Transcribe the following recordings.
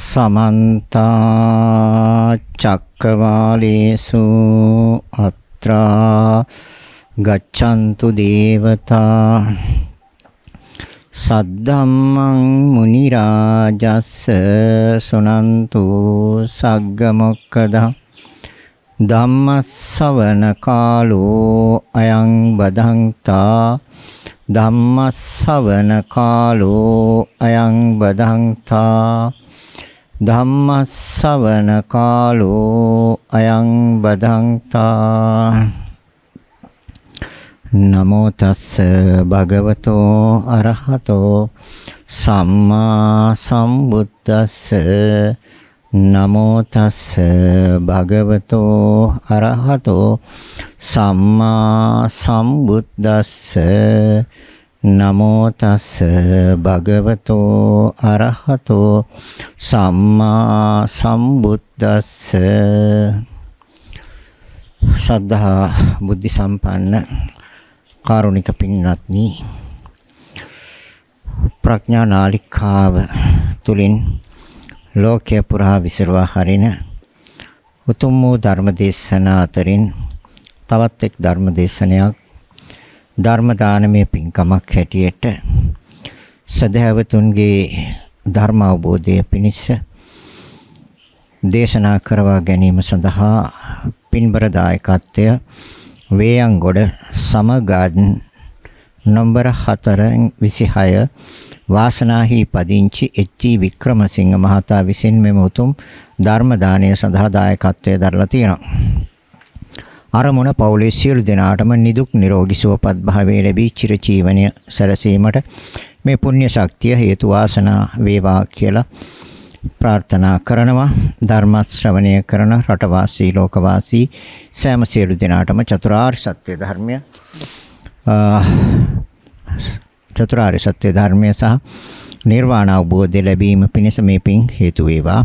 समन्त चक्रवालेषु अत्रा गच्छन्तु देवता सद्धम्मं मुनिराजस्स सुनन्तु सग्गमोक्खदः धम्मස්සවන කාලෝ අයං බදන්තා ධම්මස්සවන කාලෝ අයං බදන්තා ධම්මස්සවන කාලෝ අයං බදන්තා නමෝ තස්ස භගවතෝ අරහතෝ සම්මා සම්බුද්දස්ස නමෝ තස්ස භගවතෝ අරහතෝ සම්මා සම්බුද්දස්ස නමෝ තස්ස භගවතෝ අරහතෝ සම්මා සම්බුද්දස්ස ශ්‍රද්ධා බුද්ධ සම්පන්න කාරුණික පින්වත්නි ප්‍රඥා නාලිකාව තුලින් ලෝකයේ පුරා විසිරවා හරින උතුම් වූ ධර්ම දේශනා අතරින් තවත් එක් ධර්ම දේශනයක් ධර්ම දානමය පින්කමක් හැටියට සදහැවතුන්ගේ ධර්ම අවබෝධය පිණිස දේශනා කරවා ගැනීම සඳහා පින්බර දායකත්වය වේයන්ගොඩ සම ගාඩන් නම්බර 4/26 වාසනාහි පදිංචි එච්.ජී. වික්‍රමසිංහ මහතා විසින් මෙම උතුම් ධර්ම දානය සඳහා දායකත්වයේ දරලා තියෙනවා. අරමුණ පවුලේ සියලු දෙනාටම නිදුක් නිරෝගී සුවපත් භාවයේ ලැබී චිරජීවනය සැලසීමට මේ පුණ්‍ය ශක්තිය හේතු වාසනා වේවා කියලා ප්‍රාර්ථනා කරනවා. ධර්ම ශ්‍රවණය කරන රටවාසී ලෝකවාසී සෑම සියලු දෙනාටම චතුරාර්ය සත්‍ය ධර්මය චතුරාර්ය සත්‍ය ධර්මය සහ නිර්වාණ අවබෝධය ලැබීම පිණිස මේ පින් හේතු වේවා.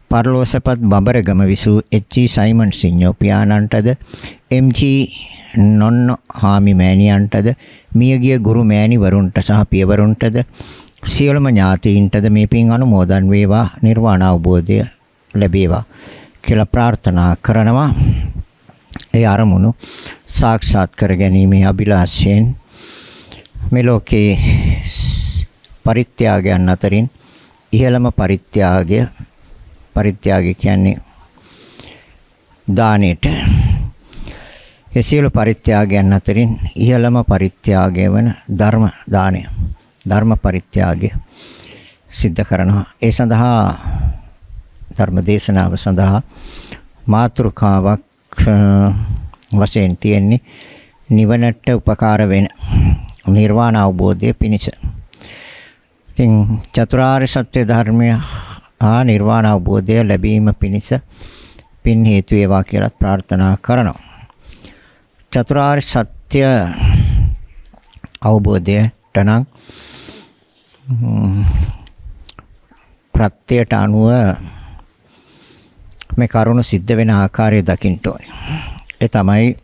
පරලෝසපත් බඹරගම විසූ එච්.ජී. සයිමන් සිඤ්ඤෝ පියාණන්ටද එම්.ජී. නොන්න හාමි මෑණියන්ටද මියගිය ගුරු මෑණිවරුන්ට සහ පියවරුන්ටද සියලුම ඥාතීන්ටද මේ පින් අනුමෝදන් වේවා. නිර්වාණ අවබෝධය ලැබේවා කියලා ප්‍රාර්ථනා කරනවා. ඒ අරමුණු සාක්ෂාත් කර ගැනීමේ අභිලාෂයෙන් මේ ලෝකේ පරිත්‍යාගයන් අතරින් ඉහළම පරිත්‍යාගය කියන්නේ දානෙට. ඒ සියලු පරිත්‍යාගයන් අතරින් ඉහළම පරිත්‍යාගය වන ධර්ම දානය, ධර්ම පරිත්‍යාගය සිද්ධ කරනවා. ඒ සඳහා ධර්ම දේශනාව සඳහා මාතෘකාවක් වශයෙන් තියෙන්නේ නිවනට උපකාර වෙන නිර්වාණ අවබෝධය පිණිස. ඉතින් චතුරාර්ය සත්‍ය ධර්මය හා නිර්වාණ අවබෝධය ලැබීම පිණිස පින් හේතු වේවා කියලා ප්‍රාර්ථනා කරනවා. චතුරාර්ය සත්‍ය අවබෝධයට නම් ප්‍රත්‍යයට අනුව මේ කරුණ සිද්ධ වෙන ආකාරය දකින්න ඕනේ. ඒ තමයි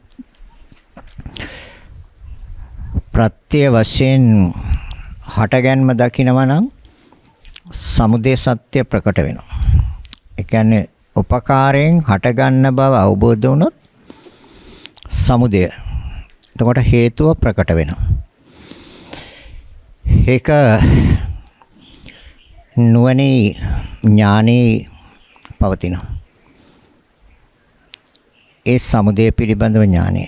ප්‍රත්‍ය වශයෙන් හටගැන්ම දකිනවා නම් සමුදය සත්‍ය ප්‍රකට වෙනවා. ඒ කියන්නේ උපකාරයෙන් හටගන්න බව අවබෝධ වුණොත් සමුදය. එතකොට හේතුව ප්‍රකට වෙනවා. ඒක නුවණේ ඥානේ පවතිනවා. ඒ සමුදය පිළිබඳව ඥානය.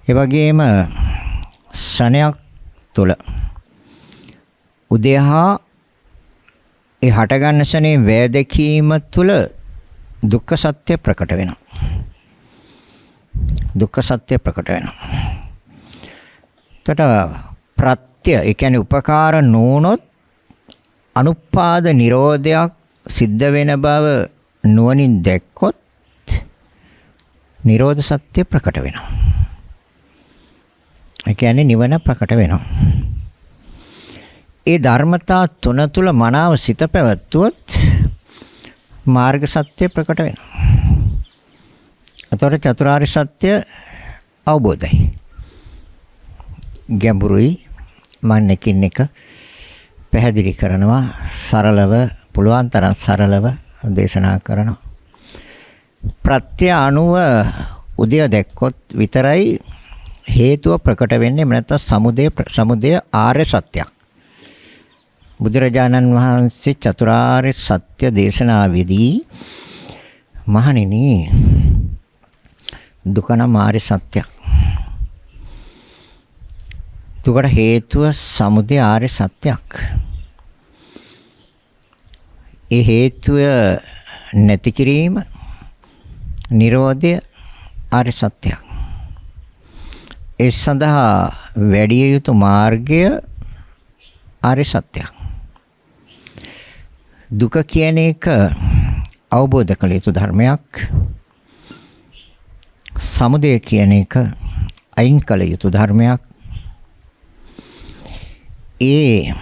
ඒ වගේම ශණයක් තුළ උදේහා ඒ හටගන්න ශනේ වේදකීම තුළ දුක්ඛ සත්‍ය ප්‍රකට වෙනවා. දුක්ඛ සත්‍ය ප්‍රකට වෙනවා. එතකොට ප්‍රත්‍ය ඒ කියන්නේ උපකාර නොවුනොත් අනුපාද නිරෝධයක් සිද්ධ වෙන බව නුවණින් දැක්කොත් නිරෝධ සත්‍ය ප්‍රකට වෙනවා. ඒ කියන්නේ නිවන ප්‍රකට වෙනවා. ඒ ධර්මතා තුන තුල මනාව සිත පැවැත්වුවොත් මාර්ග සත්‍ය ප්‍රකට වෙනවා. අතොර චතුරාර්ය සත්‍ය අවබෝධයි. ගැඹුරුයි මන්නකින් එක පැහැදිලි කරනවා සරලව පුළුවන් තරම් සරලව දේශනා කරනවා. ප්‍රත්‍ය අනුව උදය දැක්කොත් විතරයි හේතුව ප්‍රකට වෙන්නේ. නැත්නම් සමුදය ආර්ය සත්‍යයක්. බුදුරජාණන් වහන්සේ චතුරාර්ය සත්‍ය දේශනාවේදී මහණෙනි දුක නම් ආර්ය සත්‍යයක්. දුකට හේතුව සමුදය ආර්ය සත්‍යයක්. ඒ හේතුව නැති කිරීම නිරෝධය ආර්ය සත්‍යයක්. ඒ සඳහා වැඩි යුතු මාර්ගය ආර්ය සත්‍යයක්. දුක කියන එක අවබෝධ කළ යුතු ධර්මයක්. සමුදය කියන එක අයින් කළ යුතු ධර්මයක්. ඒ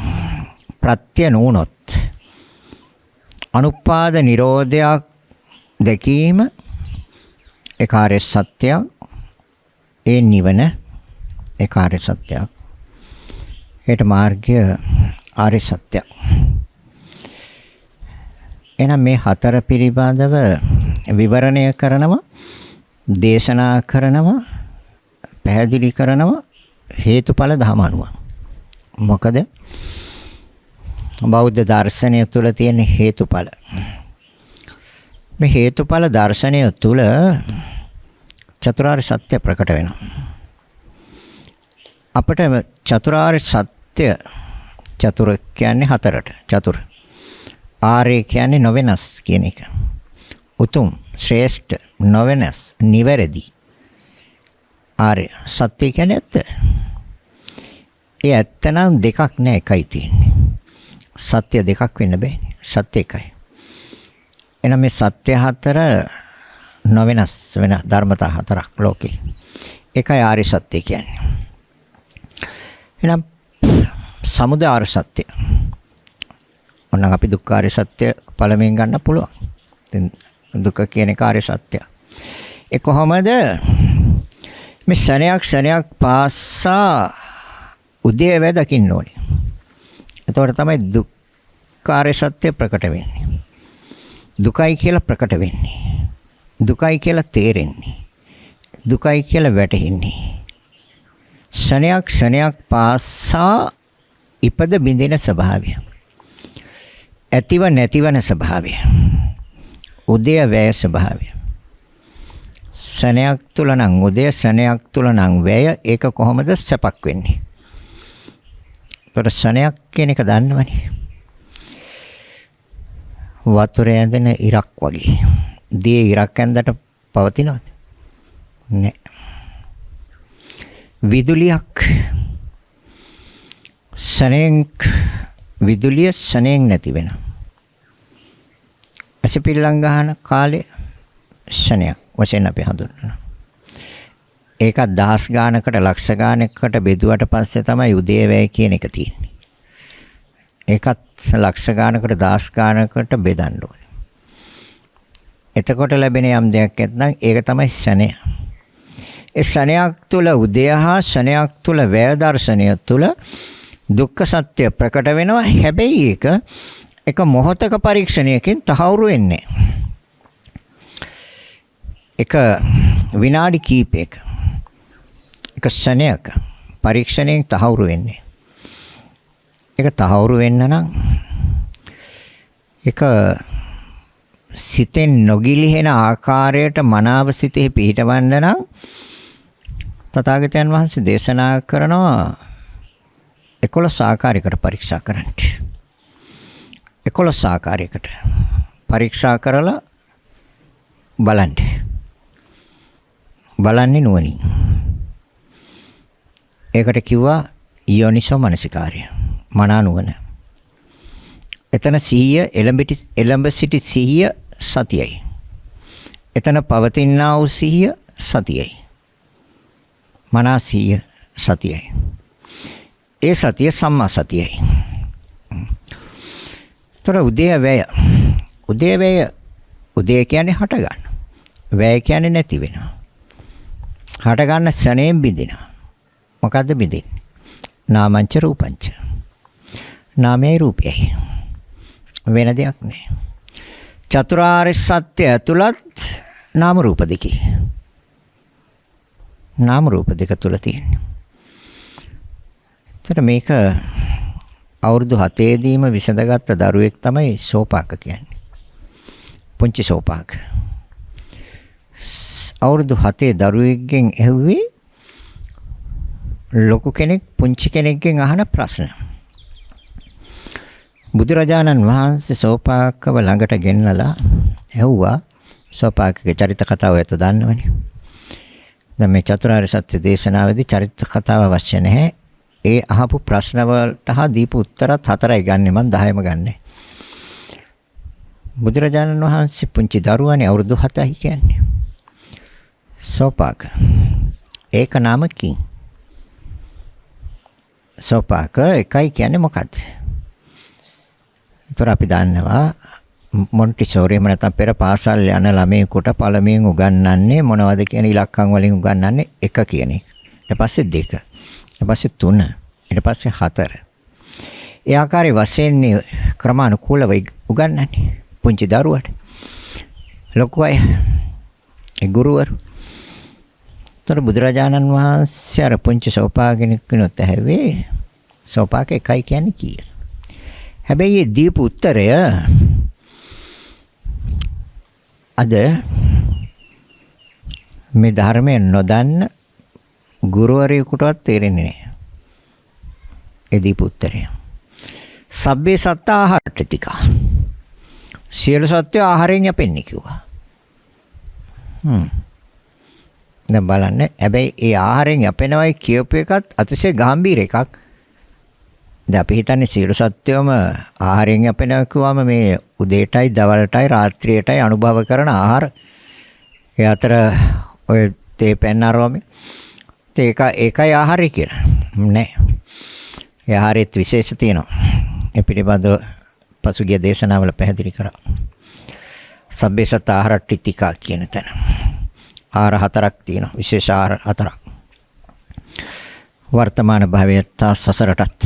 ප්‍රත්‍ය නොවුනොත් අනුපාද නිරෝධයක් දැකීම ඒ කාර්ය සත්‍යයක්. ඒ නිවන ඒ කාර්ය සත්‍යයක්. ඒට මාර්ගය ආර්ය සත්‍යයක්. එහෙනම් මේ හතර පිළිබඳව විවරණය කරනවා, දේශනා කරනවා, පැහැදිලි කරනවා හේතුඵල ධම අනුව. මොකද බෞද්ධ දර්ශනය තුළ තියෙන හේතුඵල. මේ හේතුඵල දර්ශනය තුළ චතුරාර්ය සත්‍ය ප්‍රකට වෙනවා. අපිට චතුරාර්ය සත්‍ය චතුර කියන්නේ හතරට. චතුර. ආර්ය කියන්නේ නොවෙනස් කියන එක. උතුම්, ශ්‍රේෂ්ඨ, නොවෙනස්, නිවැරදි. ආර්ය සත්‍ය කියන්නේ ඇත්ත. ඒ ඇත්ත නම් දෙකක් නෑ, එකයි තියෙන්නේ. සත්‍ය දෙකක් වෙන්න බෑනේ. සත්‍ය එකයි. එහෙනම් මේ සත්‍ය හතර නොවෙනස් වෙන ධර්මතා හතරක් ලෝකේ. ඒකයි ආර්ය සත්‍ය කියන්නේ. එහෙනම් සමුදය ආර්ය සත්‍ය. ඔන්න අපි දුක්ඛාරය සත්‍ය පළමුවෙන් ගන්න පුළුවන්. දැන් දුක කියන එක ආර්ය සත්‍ය. ඒ කොහොමද මේ ශරණයක් පාසා උදේවැය දකින්න ඕනේ. එතකොට තමයි දුක්ඛාරය සත්‍ය ප්‍රකට වෙන්නේ. දුකයි කියලා ප්‍රකට වෙන්නේ. දුකයි කියලා තේරෙන්නේ. දුකයි කියලා වැටහෙන්නේ. ශරණයක් පාසා ඉපද බිඳින ස්වභාවය. ඇතිව නැතිවන ස්වභාවය. උදය වැය ස්වභාවය. ශරණයක් තුල නම් උදය, ශරණයක් තුල නම් වැය. ඒක කොහොමද සපක් වෙන්නේ? ඒතර ශරණයක් කියන එක දන්නවනේ. වතුර ඇඳෙන ඉරක් වගේ. දී ඉරක් ඇඳට පවතිනවද? නැහැ. විදුලියක් ශරණයක් විදුලිය ශරණයෙන් නැති වෙනවා. අසපිල්ලම් ගහන කාලේ ශරණයක් වශයෙන් අපි හඳුන්වනවා. ඒක දහස් ගානකට ලක්ෂ ගානකට බෙදුවට පස්සේ තමයි උදේවැය කියන එක තියෙන්නේ. ඒකත් ලක්ෂ ගානකට දහස් ගානකට බෙදන්න ඕනේ. එතකොට ලැබෙන යම් දෙයක් නැත්නම් ඒක තමයි ශරණය. ඒ ශරණයක් තුල උදය හා ශරණයක් තුල වැය දර්ශනය තුල දුක්ඛ සත්‍ය ප්‍රකට වෙනවා. හැබැයි එක මොහොතක පරීක්ෂණයකින් තහවුරු වෙන්නේ. එක විනාඩි කිහිපයක එක ශරණයක පරීක්ෂණයෙන් තහවුරු වෙන්නේ. ඒක තහවුරු වෙන්න නම් එක සිතෙන් නොගිලිහෙන ආකාරයට මනාව සිතෙහි පිහිටවන්න නම් තථාගතයන් වහන්සේ දේශනා කරනවා 11 ආකාරයකට පරීක්ෂා කරන්න. 11 ආකාරයකට පරීක්ෂා කරලා බලන්න. බලන්නේ නුවණින්. ඒකට කිව්වා යෝනිසෝ මනසිකාර්ය. මනා නුවණ. එතන සිහිය එළඹ සිටි සිහිය සතියයි. එතන පවතිනා වූ සිහිය සතියයි. මනා සිහිය සතියයි. ඒ සතිය සම්මා සතියයි. තොර උදේවැය. උදේවැය උදේ කියන්නේ හට ගන්න. වැය කියන්නේ නැති වෙනවා. හට ගන්න ශරණයෙන් බිඳිනවා. මොකද්ද බිඳින්නේ? නාමංච රූපංච. නාමයයි රූපයයි. වෙන දෙයක් නෑ. චතුරාර්ය සත්‍ය ඇතුළත් නාම රූප දෙකයි. නාම රූප දෙක තුල තියෙන්නේ. එතකොට මේක අවුරුදු 7 දීම විසඳගත්ත දරුවෙක් තමයි සෝපාක කියන්නේ. පුංචි සෝපාක. අවුරුදු 7 දරුවෙක්ගෙන් ඇහුවේ ලොකු කෙනෙක් පුංචි කෙනෙක්ගෙන් අහන ප්‍රශ්න. බුදුරජාණන් වහන්සේ සෝපාකව ළඟට ගෙන්නලා ඇහුවා සෝපාකගේ චරිත කතාව ඔයත් දන්නවනේ. දැන් මේ චතුරාර්ය සත්‍ය දේශනාවේදී චරිත කතාව අවශ්‍ය නැහැ. ඒ අහපු ප්‍රශ්න වලට දීපු උත්තරත් 4යි ගන්නෙ මම 10ම ගන්නෙ. බුදුරජාණන් වහන්සේ පුංචි දරුවානේ අවුරුදු 7යි කියන්නේ. සෝපාක. ඒක නාම කිං. සෝපාක එකයි කියන්නේ මොකද්ද? ඒතර අපි දන්නවා මොන්ටිසෝරි නැත්නම් පෙර පාසල් යන ළමයෙකුට පළමුවෙන් උගන්වන්නේ මොනවද කියන ඉලක්කම් වලින් උගන්වන්නේ 1 කියන එක. ඊට පස්සේ 2. ඊට පස්සේ 3. ඊට පස්සේ 4. ඒ ආකාරයේ වශයෙන් ක්‍රමානුකූලව උගන්වන්නේ පුංචි දරුවට. ලොකු අය ඒ ගුරුවරු. තර බුදුරජාණන් වහන්සේ අර පුංචි සෝපාගෙනෙක් කෙනෙක් ඇහුවේ සෝපාක එකයි කියන්නේ කීයද? හැබැයි ඒ දීපු උත්තරය අද මේ ධර්මයෙන් නොදන්න ගුරුවරයෙකුටවත් තේරෙන්නේ නැහැ. ඒ දීපු උත්තරය. සබ්බේ සත්ත ආහාරට ටික. සියලු සත්ත්ව ආහාරයෙන් යැපෙන්නේ කිව්වා. දැන් බලන්න. හැබැයි ඒ ආහාරයෙන් යැපෙනවයි කියපු එකත් අතිශය ගැඹීර එකක්. දැන් අපි හිතන්නේ සියලු සත්ත්වයම ආහාරයෙන් යැපෙනවා කිව්වම මේ උදේටයි දවල්ටයි රාත්‍රියටයි අනුභව කරන ආහාර. ඒ අතර ඔය තේ පැන් අරවම ඒකයි ආහාරය කියලා. නෑ. ඒ ආහාරෙත් විශේෂ තියෙනවා. ඒ පිළිබඳව පසුගිය දේශනාවල පැහැදිලි කරා. සබ්බේ සත්ත ආහාර ටිතිකා කියන තැන. ආහාර 4ක් තියෙනවා. විශේෂ ආහාර 4ක්. වර්තමාන භවයට සසරටත්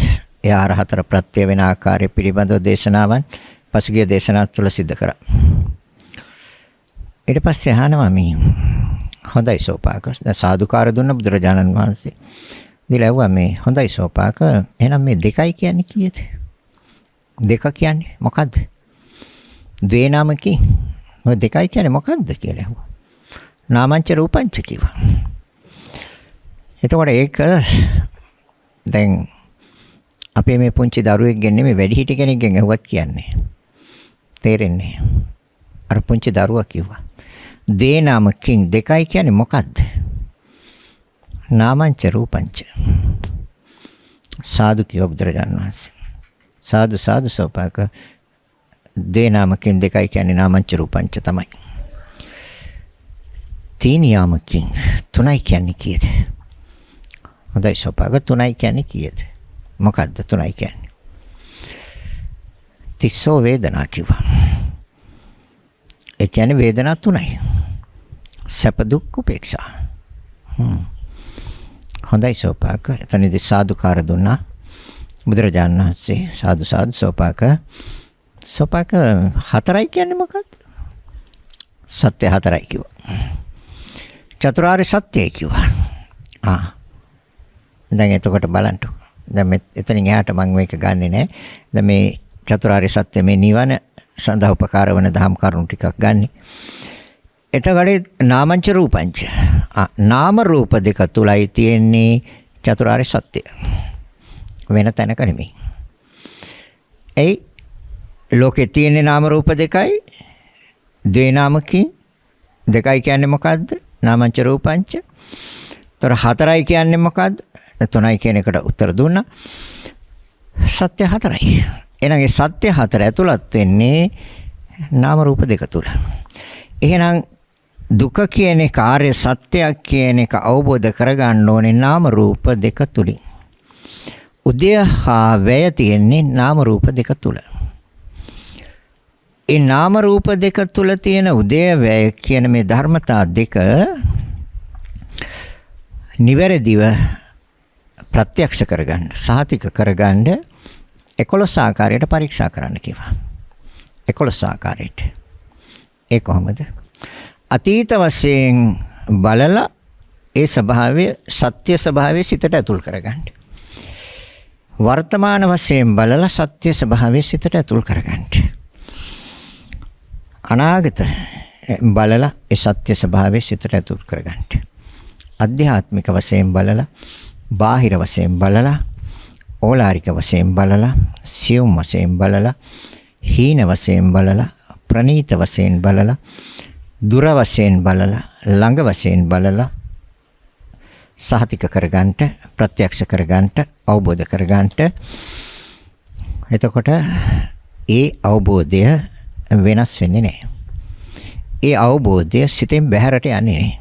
ඒ ආහාර 4 ප්‍රත්‍ය වෙන ආකාරය පිළිබඳව දේශනාවන් පසුගිය දේශනා තුළ සිදු කරා. ඊට පස්සේ අහනවා මේ හොඳයි සෝපාක. සාදුකාර දුන්න බුදුරජාණන් වහන්සේ. දිලවුවා මේ හොඳයි සෝපාක. එහෙනම් මේ 2යි කියන්නේ කීයද? 2 කියන්නේ මොකද්ද? ද්වේ නාමකී. ඔය 2යි කියන්නේ මොකද්ද කියලා ඇහුවා. නාමංච රූපංච කිව්වා. එතකොට ඒක දැන් අපේ මේ පුංචි දරුවෙක්ගෙන් නෙමෙයි වැඩිහිටි කෙනෙක්ගෙන් ඇහුවත් කියන්නේ. තේරෙන්නේ. අර පුංචි දරුවා කිව්වා. දේ නාමකින් 2යි කියන්නේ මොකද්ද? නාමංච රූපංච. සාදු කියව බුදුරජාණන් වහන්සේ. සාදු සාදු සෝපාක. දේ නාමකින් 2යි කියන්නේ නාමංච රූපංච තමයි. තීනියාමකින් 3යි කියන්නේ කීයද? හොඳයි සෝපාක 3යි කියන්නේ කීයද? මොකද්ද 3යි කියන්නේ? තිස්සෝ වේදනා කිව්වා. ඒ කියන්නේ වේදනා 3යි. සැප දුක් උපේක්ෂා. හොඳයි සෝපාක. එතනදී සාදුකාර දුන්නා. බුදුරජාණන් වහන්සේ සාදු සාදු සෝපාක. සෝපාක 4යි කියන්නේ මොකද්ද? සත්‍ය 4යි කිව්වා. චතුරාර්ය සත්‍යයි කිව්වා. දැන් එතකොට බලන්න. දැන් එතනින් එහාට මම මේක ගන්නෙ නෑ. දැන් මේ චතුරාර්ය සත්‍ය මේ නිවන සඳහා උපකාර වන දහම් කරුණු ටිකක් ගන්නෙ. එතකොට නාමංච රූපංච. නාම රූප දෙක තුලයි තියෙන්නේ චතුරාර්ය සත්‍ය. වෙන තැනක නෙමෙයි. ඒ ලෝකේ තියෙන නාම රූප දෙකයි. ද්වේ නාමකින් 2යි කියන්නේ මොකද්ද? නාමංච රූපංච. තොර 4යි කියන්නේ මොකද්ද? 3යි කියන එකට උත්තර දුන්නා. සත්‍ය 4යි. එහෙනම් ඒ සත්‍ය 4 ඇතුළත් වෙන්නේ නාම රූප දෙක තුල. එහෙනම් දුක කියන කාර්ය සත්‍යයක් කියන එක අවබෝධ කරගන්න ඕනේ නාම රූප දෙක තුලින්. උදය හා වැය තියෙන්නේ නාම රූප දෙක තුල. ඒ නාම රූප දෙක තුල තියෙන උදය වැය කියන මේ ධර්මතා දෙක නිවැරදිව ප්‍රත්‍යක්ෂ කරගන්න, සහතික කරගන්න 11 ආකාරයට පරීක්ෂා කරන්න කිව්වා. 11 ආකාරයට. ඒ කොහොමද? අතීත වශයෙන් බලලා ඒ ස්වභාවය සත්‍ය ස්වභාවය සිතට ඇතුල් කරගන්න. වර්තමාන වශයෙන් බලලා සත්‍ය ස්වභාවය සිතට ඇතුල් කරගන්න. අනාගත බලලා ඒ සත්‍ය ස්වභාවය සිතට ඇතුල් කරගන්න. අධ්‍යාත්මික වශයෙන් බලලා, බාහිර වශයෙන් බලලා, ඕලාරික වශයෙන් බලලා, සියුම් වශයෙන් බලලා, හීන වශයෙන් බලලා, ප්‍රනීත වශයෙන් බලලා, දුර වශයෙන් බලලා, ළඟ වශයෙන් බලලා සහතික කරගන්නට, ප්‍රත්‍යක්ෂ කරගන්නට, අවබෝධ කරගන්නට. එතකොට ඒ අවබෝධය වෙනස් වෙන්නේ නැහැ. ඒ අවබෝධය සිතෙන් බැහැරට යන්නේ නැහැ.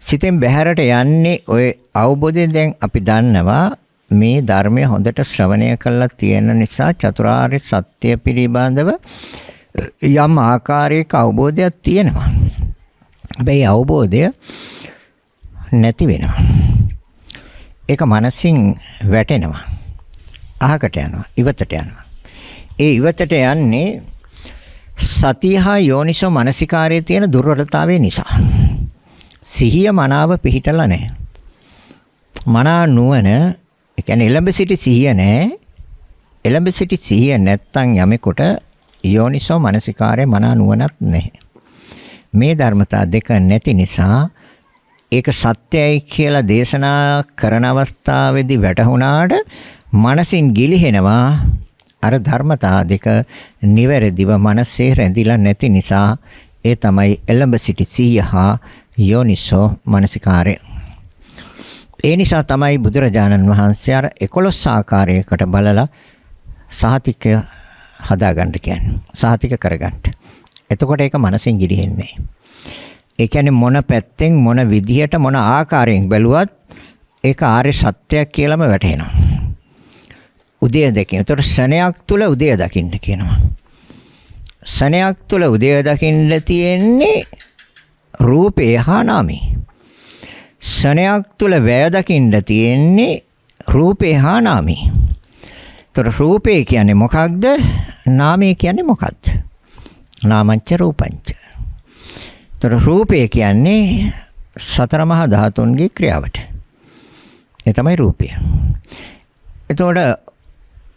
සිතෙන් බැහැරට යන්නේ ඔය අවබෝධයෙන්. දැන් අපි දන්නවා මේ ධර්මය හොඳට ශ්‍රවණය කළා තියෙන නිසා චතුරාර්ය සත්‍ය පිළිබඳව යම් ආකාරයක අවබෝධයක් තියෙනවා. හැබැයි අවබෝධය නැති වෙනවා. ඒක මනසින් වැටෙනවා. අහකට යනවා, ඉවතට යනවා. ඒ ඉවතට යන්නේ සතිය හා යෝනිසෝ මනසිකාරයේ තියෙන දුර්වලතාවය නිසා. සිහිය මනාව පිහිටලා නැහැ. මනා නුවණ, ඒ කියන්නේ එළඹ සිටි සිහිය නැහැ. එළඹ සිටි සිහිය නැත්තම් යමෙකුට යෝනිසෝ මනසිකාරයේ මනා නුවණක් නැහැ. මේ ධර්මතා දෙක නැති නිසා ඒක සත්‍යයි කියලා දේශනා කරන අවස්ථාවේදී වැටහුණාට මනසින් ගිලිහෙනවා. අර ධර්මතා දෙක නිවැරදිව මනසේ රැඳිලා නැති නිසා ඒ තමයි එළඹ සිටි සිහිය හා යෝනිසෝ මනසිකාරය. ඒ නිසා තමයි බුදුරජාණන් වහන්සේ අර 11 ආකාරයකට බලලා සහතිකය හදාගන්න කියන්නේ. සහතික කරගන්න. එතකොට ඒක මනසින් ගිලිහෙන්නේ. ඒ කියන්නේ මොන පැත්තෙන්, මොන විදිහට, මොන ආකාරයෙන් බැලුවත් ඒක ආර්ය සත්‍යයක් කියලාම වැටහෙනවා. උදය දකින්න. ඒතර ශණයක් තුල උදය දකින්න කියනවා. ශණයක් තුල උදය දකින්න තියෙන්නේ රූපේ හා නාමේ. ශණයක් තුල වැය දකින්න තියෙන්නේ රූපේ හා නාමේ. ඒතර රූපේ කියන්නේ මොකක්ද? නාමේ කියන්නේ මොකක්ද? නාමංච රූපංච. ඒතර රූපේ කියන්නේ සතර මහා ධාතුන්ගේ ක්‍රියාවට. ඒ තමයි රූපය. එතකොට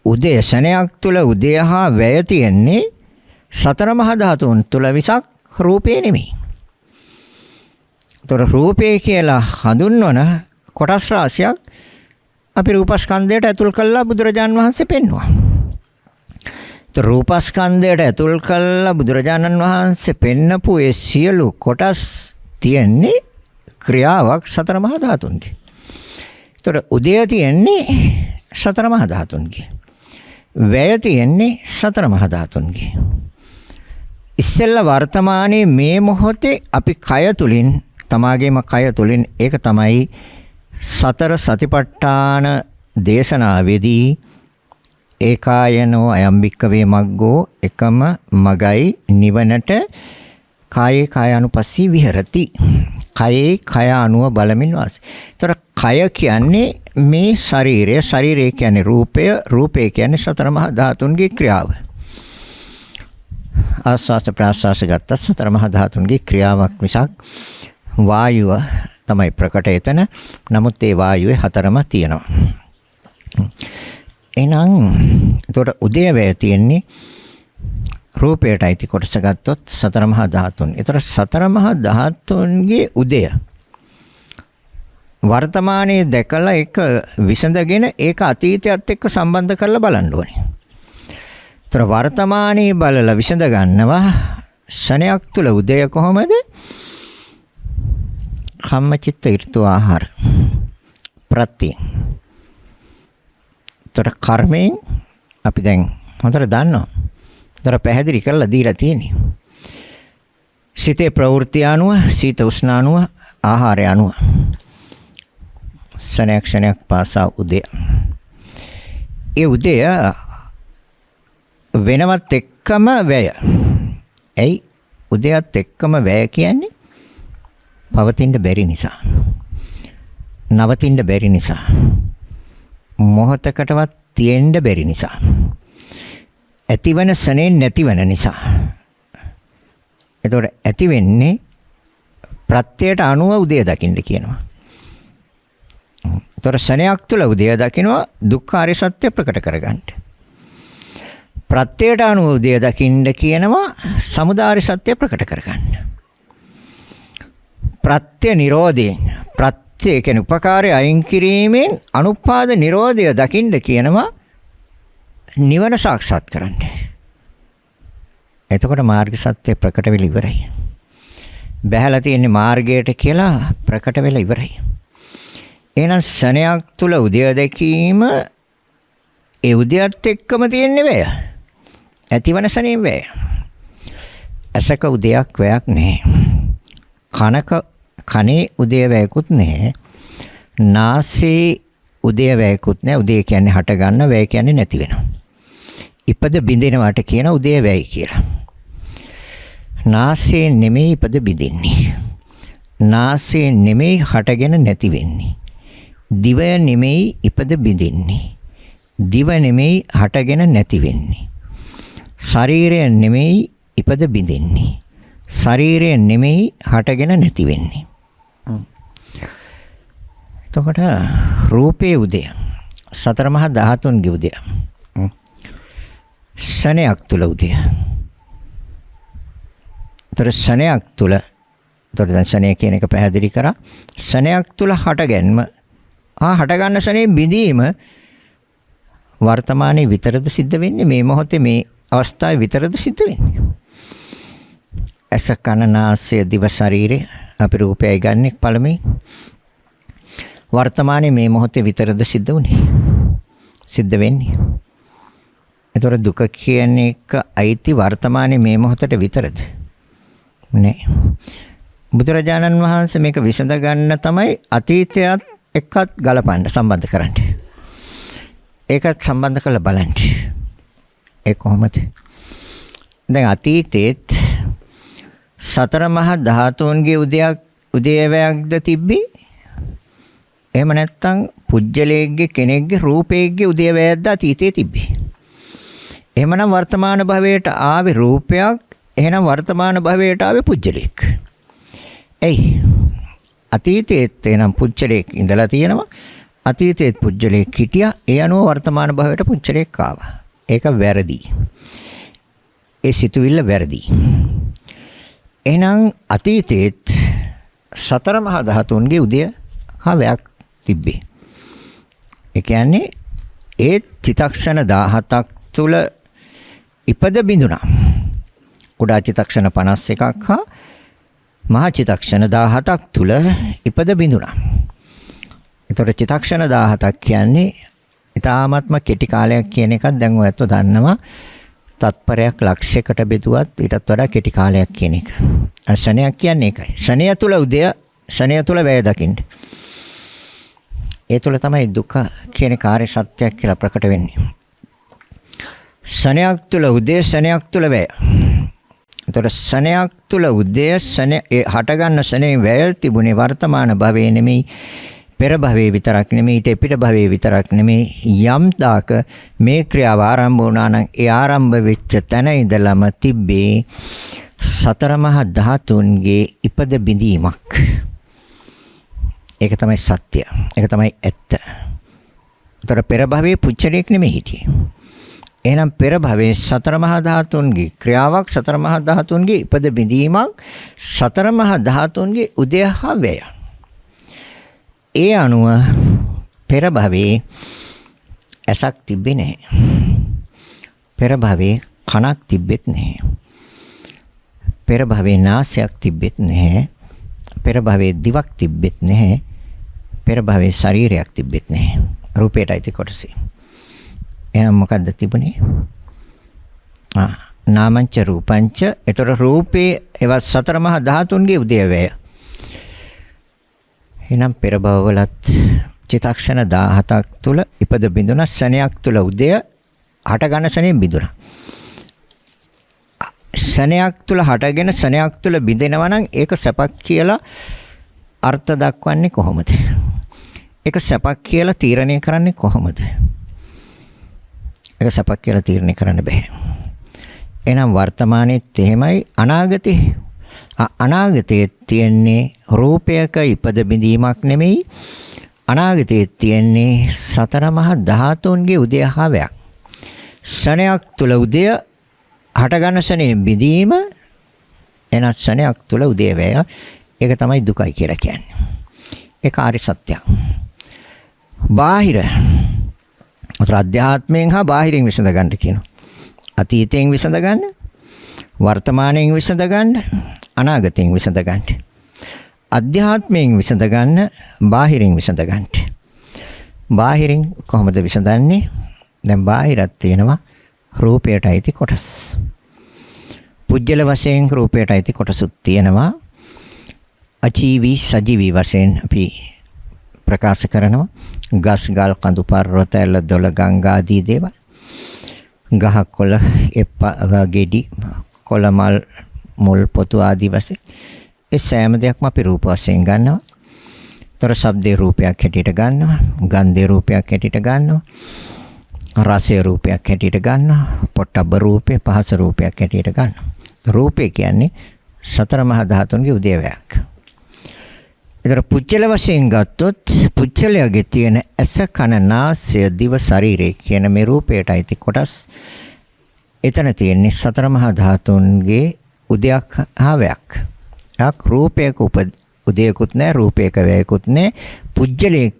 උදය ශණයක් තුල උදය හා වැය තියෙන්නේ සතර මහා ධාතුන් තුල විසක් රූපේ නෙමෙයි. ඒතර රූපේ කියලා හඳුන්වන කොටස් රාශියක් අපි රූපස්කන්ධයට ඇතුල් කළා බුදුරජාන් වහන්සේ පෙන්වුවා. ඒතර රූපස්කන්ධයට ඇතුල් කළා බුදුරජාණන් වහන්සේ පෙන්නපු ඒ සියලු කොටස් තියෙන්නේ ක්‍රියාවක් සතර මහා ධාතුන්ගේ. ඒතර උදය තියෙන්නේ සතර මහා ධාතුන්ගේ. වැය තියෙන්නේ සතර මහා ධාතුන්ගේ. ඉස්සෙල්ලා වර්තමානයේ මේ මොහොතේ අපි කය තුලින්, තමාගේම කය තුලින්, ඒක තමයි සතර සතිපට්ඨාන දේශනාවේදී ඒකායනෝ අයම්බික්කවේ මග්ගෝ එකම මගයි නිවනට කායේ කායානුපස්සී විහෙරති. කයේ කය අනුව බලමින් වාසය. ඒතර කය කියන්නේ මේ ශරීරය, ශරීරය කියන්නේ රූපය, රූපය කියන්නේ සතර මහා ධාතුන්ගේ ක්‍රියාව. ආස්වාස ප්‍රාස්වාස ගත්ත සතර මහා ධාතුන්ගේ ක්‍රියාවක් මිසක් වායුව තමයි ප්‍රකට එතන. නමුත් ඒ වායුවේ හතරම තියෙනවා. එහෙනම් ඒතකොට උදේවැය තියෙන්නේ රූපයට අයිති කොටස ගත්තොත් සතර මහා ධාතුන්. ඒතර සතර මහා ධාතුන්ගේ උදය වර්තමානයේ දැකලා ඒක විසඳගෙන ඒක අතීතයත් එක්ක සම්බන්ධ කරලා බලන්න ඕනේ. ඒතර වර්තමානයේ බලලා විසඳ ගන්නවා ශණයක් තුල උදය කොහොමද? කම්මචිත්ත ඍතු ආහාර ප්‍රත්‍ය. ඒතර කර්මයෙන් අපි දැන් හොඳට දන්නවා. ඒතර පැහැදිලි කරලා දීලා තියෙන්නේ. සිතේ ප්‍රවෘත්ති අනුව, සීත උෂ්ණ අනුව, ආහාරය අනුව ශණයක් පාසා උදය. ඒ උදය වෙනවත් එක්කම වැය. ඇයි උදයත් එක්කම වැය කියන්නේ? පවතින්න බැරි නිසා. නවතින්න බැරි නිසා. මොහොතකටවත් තියෙන්න බැරි නිසා. ඇතිවන සනේ නැතිවන නිසා. එතකොට ඇති වෙන්නේ ප්‍රත්‍යයට අනුව උදය දකින්න කියනවා. එතකොට සනයක් තුල උදය දකිනවා දුක්ඛාරය සත්‍ය ප්‍රකට කරගන්න. ප්‍රත්‍යයට අනුව උදය දකින්න කියනවා සමුදාය සත්‍ය ප්‍රකට කරගන්න. ප්‍රත්‍ය නිරෝධයෙන් ප්‍රත්‍ය කියන උපකාරය අයින් කිරීමෙන් අනුපාද නිරෝධය දකින්න කියනවා නිවන සාක්ෂාත් කරන්න. එතකොට මාර්ග සත්‍ය ප්‍රකට වෙලා ඉවරයි. බහැලා තියෙන මාර්ගයට කියලා ප්‍රකට වෙලා ඉවරයි. එහෙනම් සනයක් තුල උදය දැකීම ඒ උදයත් එක්කම තියෙන්නේ වැය. ඇතිවන සනේ වැය. අසක උදයක් වැයක් නැහැ. කනේ උදය වැයකුත් නැහැ. නාසයේ උදය වැයකුත් නැහැ. උදය කියන්නේ හට ගන්න, වැය කියන්නේ නැති වෙනවා. ඉපද බින්දිනවට කියන උදය වැය කියලා. නාසයේ නෙමෙයි ඉපද බින්දින්නේ. නාසයේ නෙමෙයි හටගෙන නැති වෙන්නේ. දිව නෙමෙයි ඉපද බින්දින්නේ. දිව නෙමෙයි හටගෙන නැති වෙන්නේ. ශරීරය නෙමෙයි ඉපද බින්දින්නේ. ශරීරය නෙමෙයි හටගෙන නැති වෙන්නේ. එතකොට රූපේ උදය සතර මහා ධාතුන්ගේ උදය. ශනයක් තුල උදය. ඒතර ශනයක් තුල දැන් ශනය කියන එක පැහැදිලි කරා. ශනයක් තුල හටගැන්ම හට ගන්න ශනේ බිඳීම වර්තමානයේ විතරද සිද්ධ වෙන්නේ? මේ මොහොතේ මේ අවස්ථාවේ විතරද සිද්ධ වෙන්නේ? ඇස කන නාසය දිව ශරීරය අපි රූපයයි ගන්නෙ පළමුවෙන්. වර්තමානයේ මේ මොහොතේ විතරද සිද්ධ වුනේ? සිද්ධ වෙන්නේ. ඒතර දුක කියන එක අයිති වර්තමානයේ මේ මොහොතට විතරද? නෑ. බුදුරජාණන් වහන්සේ මේක විසඳ ගන්න තමයි අතීතයත් එක්කත් ගලපන්න සම්බන්ධ කරන්න. ඒකත් සම්බන්ධ කරලා බලන්න. ඒ කොහොමද? දැන් අතීතෙත් සතර මහා ධාතුන්ගේ උදේවැයක්ද තිබ්බේ? එහෙම නැත්නම් පුජ්‍යලයේගේ කෙනෙක්ගේ රූපයේගේ උදේවැයක්ද අතීතයේ තිබ්බේ? එහෙමනම් වර්තමාන භවයට ආවේ රූපයක්, එහෙනම් වර්තමාන භවයට ආවේ පුජ්‍යලයක්. එයි අතීතයේත් එනම් පුජ්‍යලයක් ඉඳලා තියෙනවා. අතීතයේත් පුජ්‍යලයක් හිටියා. ඒ අනුව වර්තමාන භවයට පුජ්‍යලයක් ආවා. ඒක වැරදි. ඒ සිතුවිල්ල වැරදි. එහෙනම් අතීතයේත් සතර මහා ධාතුන්ගේ උදය කාවයක් තිබ්බේ. ඒ කියන්නේ ඒ චිත්තක්ෂණ 17ක් තුල ඉපද බිඳුණා. කුඩා චිත්තක්ෂණ 51ක් හා මහා චිත්තක්ෂණ 17ක් තුල ඉපද බිඳුණා. ඒතර චිත්තක්ෂණ 17ක් කියන්නේ ඊටාත්ම කෙටි කාලයක් කියන එකක් දැන් ඔයත් දන්නවා. තත්පරයක් ලක්ෂයකට බෙදුවත් ඊටත් වඩා කෙටි කාලයක් කියන එක. ශනයක් කියන්නේ ඒකයි. ශනය තුල උදය, ශනය තුල වැය දකින්න. ඒ තුල තමයි දුක කියන කාර්ය සත්‍යයක් කියලා ප්‍රකට වෙන්නේ. ශනයක් තුල උදය, ශනයක් තුල වැය. ඒතර ශනයක් තුල උදය, හට ගන්න ශනේ වැය තිබුණේ වර්තමාන භවයේ නෙමෙයි, පෙර භවයේ විතරක් නෙමෙයි, ඊට පිට භවයේ විතරක් නෙමෙයි. යම් දාක මේ ක්‍රියාව ආරම්භ වුණා නම් ඒ ආරම්භ වෙච්ච තැන ඉඳලම තිබ්බේ සතර මහා ධාතුන්ගේ ඉපද බිඳීමක්. ඒක තමයි සත්‍ය. ඒක තමයි ඇත්ත. ඒතර පෙර භවයේ පුච්චලයක් නෙමෙයි හිටියේ. එහෙනම් පෙර භවයේ සතර මහා ධාතුන්ගේ ක්‍රියාවක්, සතර මහා ධාතුන්ගේ ඉපද බිඳීමක්, සතර මහා ධාතුන්ගේ උදය හා වැය. ඒ අනුව පෙර භවයේ ඇසක් තිබ්බේ නැහැ. පෙර භවයේ කනක් තිබෙත් නැහැ. පෙර භවයේ නාසයක් තිබෙත් නැහැ. පෙර භවයේ දිවක් තිබෙත් නැහැ. පෙර භවයේ ශරීරයක් තිබෙත් නැහැ. රූපයට අයිති කොටසේ. එහෙනම් මොකද්ද තිබුණේ? නාමංච රූපංච. ඒතර රූපේ එවත් සතර මහා ධාතුන්ගේ උදේවැය. එහෙනම් පෙර භවවලත් චිත්තක්ෂණ 17ක් තුල ඉපද බිඳුන ශනයක් තුල උදය හට ගන්න ශනේ බිඳුණා. ශනයක් තුල හටගෙන ශනයක් තුල බිඳෙනවා නම් ඒක සැපක් කියලා අර්ථ දක්වන්නේ කොහොමද? ඒක සැපක් කියලා තීරණය කරන්නේ කොහොමද? ඒක සපක් කියලා තීරණය කරන්න බෑ. එහෙනම් වර්තමානයේත් එහෙමයි අනාගතේ. අනාගතයේ තියෙන්නේ රූපයක ඉපද බිඳීමක් නෙමෙයි. අනාගතයේ තියෙන්නේ සතර මහා ධාතුන්ගේ උදේහාවයක්. ශණයක් තුල උදය හටගන්න ශනේ බිඳීම එනත් ශණයක් තුල උදේවැය. ඒක තමයි දුකයි කියලා කියන්නේ. ඒක ආර්ය සත්‍යයක්. බාහිර අධ්‍යාත්මයෙන් හා බාහිරින් විසඳ ගන්න කියනවා. අතීතයෙන් විසඳ ගන්න, වර්තමානයෙන් විසඳ ගන්න, අනාගතයෙන් විසඳ ගන්න. අධ්‍යාත්මයෙන් විසඳ ගන්න, බාහිරින් විසඳ ගන්න. බාහිරින් කොහොමද විසඳන්නේ? දැන් බාහිරත් තියෙනවා රූපයට අයිති කොටස්. පුජ්‍යල වශයෙන් රූපයට අයිති කොටසුත් තියෙනවා. අජීවී සජීවී වශයෙන් අපි ප්‍රකාශ කරනවා. ගස් ගල් කඳු පර්වත එළ දොළ ගංගා ආදී දේවල්. ගහ කොළ එපා ගෙඩි කොළ මල් මුල් පොතු ආදී වශයෙන් ඒ සෑම දෙයක්ම අපි රූප වශයෙන් ගන්නවා. තොර ශබ්දේ රූපයක් හැටියට ගන්නවා. ගන්ධේ රූපයක් හැටියට ගන්නවා. රසයේ රූපයක් හැටියට ගන්නවා. පොට්ටබ්බ රූපේ පහස රූපයක් හැටියට ගන්නවා. රූපේ කියන්නේ සතර මහා ධාතුන්ගේ උදේවැයක්. ඒතර පුච්චල වශයෙන් ගත්තොත් පුච්චලයේ තියෙන ඇස කන නාසය දිව ශරීරය කියන මේ රූපයට අයිති කොටස් එතන තියෙන්නේ සතර මහා ධාතුන්ගේ උදයක් හාවයක්. යක් රූපයක උදයකුත් නැහැ, රූපයක වැයකුත් නැහැ, පුච්චලයේ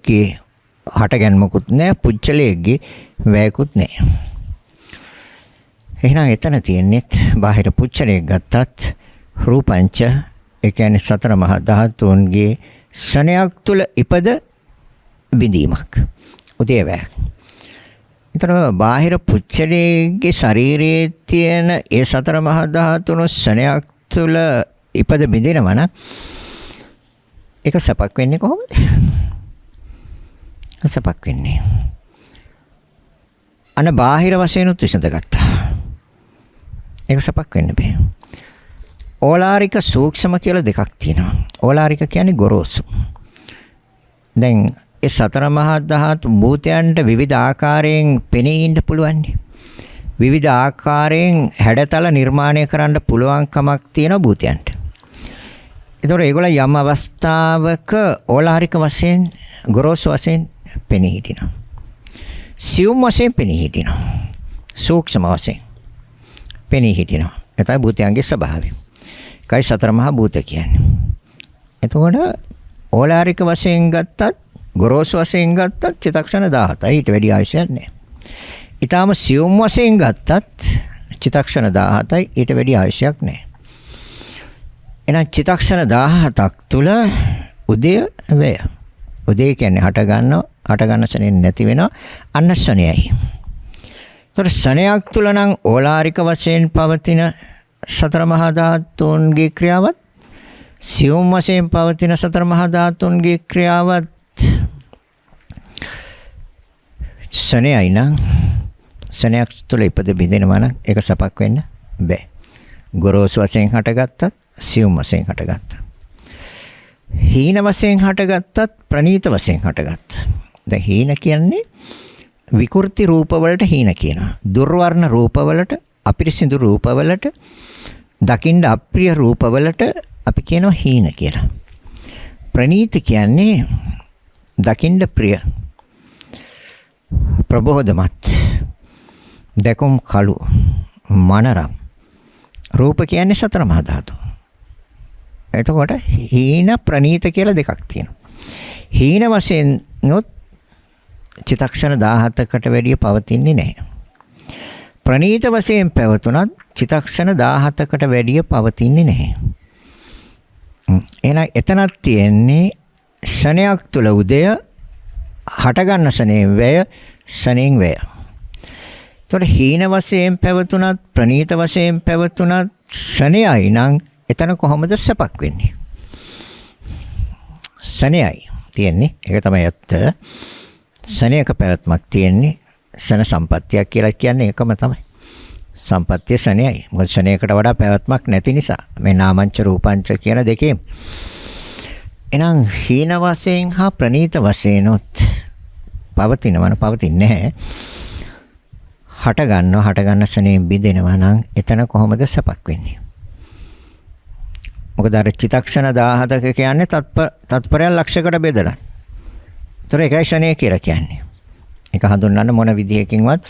හටගන්මකුත් නැහැ, පුච්චලයේ වැයකුත් නැහැ. එහෙනම් එතන තියෙන්නේ බාහිර පුච්චලයේ ගත්තත් රූපංච ඒ කියන්නේ සතර මහා ධාතුන්ගේ ශණයක් තුල ඉපද බිඳීමක් උදේවැයක්. ඊතර බාහිර පුච්චලයේ ශරීරයේ තියෙන ඒ සතර මහා ධාතුන් ශණයක් තුල ඉපද බිඳිනවා නම් ඒක සපක් වෙන්නේ කොහොමද? සපක් වෙන්නේ අන බාහිර වශයෙන් උත් විසඳගත්තා. ඒක සපක් වෙන්න බෑ. ඕලාරික සූක්ෂම කියලා දෙකක් තියෙනවා. ඕලාරික කියන්නේ ගොරෝසු. දැන් ඒ සතර මහා ධාතු භූතයන්ට විවිධ ආකාරයෙන් පෙනී ඉන්න පුළුවන්. විවිධ ආකාරයෙන් හැඩතල නිර්මාණය කරන්න පුළුවන්කමක් තියෙන භූතයන්ට. ඒතකොට ඒගොල්ලෝ යම් අවස්ථාවක ඕලාරික වශයෙන් ගොරෝසු වශයෙන් පෙනී හිටිනවා. සියුම් වශයෙන් පෙනී හිටිනවා. සූක්ෂම වශයෙන් පෙනී හිටිනවා. ඒ තමයි භූතයන්ගේ ස්වභාවය. කයි සතර මහා භූත කියන්නේ. එතකොට ඕලාරික වශයෙන් ගත්තත් ගොරෝසු වශයෙන් ගත්තත් චිත්තක්ෂණ 17යි ඊට වැඩි ආයශයක් නැහැ. ඊටාම සියුම් වශයෙන් ගත්තත් චිත්තක්ෂණ 17යි ඊට වැඩි ආයශයක් නැහැ. එහෙනම් චිත්තක්ෂණ 17ක් තුල උදය වේය. උදය කියන්නේ හට ගන්න ශනේ නැති වෙනවා අන්න ශනේයයි. ඒතර ශනේයක් තුල නම් ඕලාරික වශයෙන් පවතින සතර මහා ධාතුන්ගේ ක්‍රියාවත් සියුම් වශයෙන් පවතින සතර මහා ධාතුන්ගේ ක්‍රියාවත් ශනේයයි නම් ශනේයක් තුල ඉපද බිඳිනවා නම් ඒක සපක් වෙන්න බෑ. ගොරෝසු වශයෙන් හටගත්තත් සියුම් වශයෙන් හටගත්තා. හීන වශයෙන් හටගත්තත් ප්‍රනීත වශයෙන් හටගත්තා. දැන් හීන කියන්නේ විකෘති රූපවලට හීන කියනවා. දුර්වර්ණ රූපවලට, අපිරිසිදු රූපවලට, දකින්න අප්‍රිය රූපවලට අපි කියනවා හීන කියලා. ප්‍රනීත කියන්නේ දකින්න ප්‍රිය, ප්‍රබෝධමත්, දැකුම් කළු, මනරම්. රූප කියන්නේ සතර මහා ධාතු. එතකොට හීන ප්‍රනීත කියලා දෙකක් තියෙනවා. හීන වශයෙන් නොත් චිත්තක්ෂණ 17කට වැඩිය පවතින්නේ නැහැ. ප්‍රනීත වශයෙන් පැවතුනත් චිත්තක්ෂණ 17කට වැඩිය පවතින්නේ නැහැ. එහෙනම් එතනක් තියෙන්නේ ශණයක් තුල උදය හටගන්න ශණයෙන් වැය, ශණයෙන් වැය. එතකොට හීන වශයෙන් පැවතුනත් ප්‍රනීත වශයෙන් පැවතුනත් ශණයයි නම් එතන කොහොමද සපක් වෙන්නේ? ශණයයි තියෙන්නේ. ඒක තමයි ඇත්ත. ශණයක පැවැත්මක් තියෙන්නේ. ශන සම්පත්තියක් කියලා කියන්නේ ඒකම තමයි. සම්පත්තිය ශණයයි. මොකද ශණයකට වඩා පැවැත්මක් නැති නිසා. මේ නාමංච රූපංච කියන දෙකේම. එහෙනම් හීන වශයෙන් හා ප්‍රනීත වශයෙන්ොත් පවතිනවන පවතින්නේ නැහැ. හට ගන්න ශනේ බිඳෙනවා නම් එතන කොහොමද සැපක් වෙන්නේ? මොකද අර චිත්තක්ෂණ 17ක කියන්නේ තත්පරයන් ලක්ෂයකට බෙදලා. ඒතර ඒකයි ශනේ කියලා කියන්නේ. ඒක හඳුන්වන්න මොන විදිහකින්වත්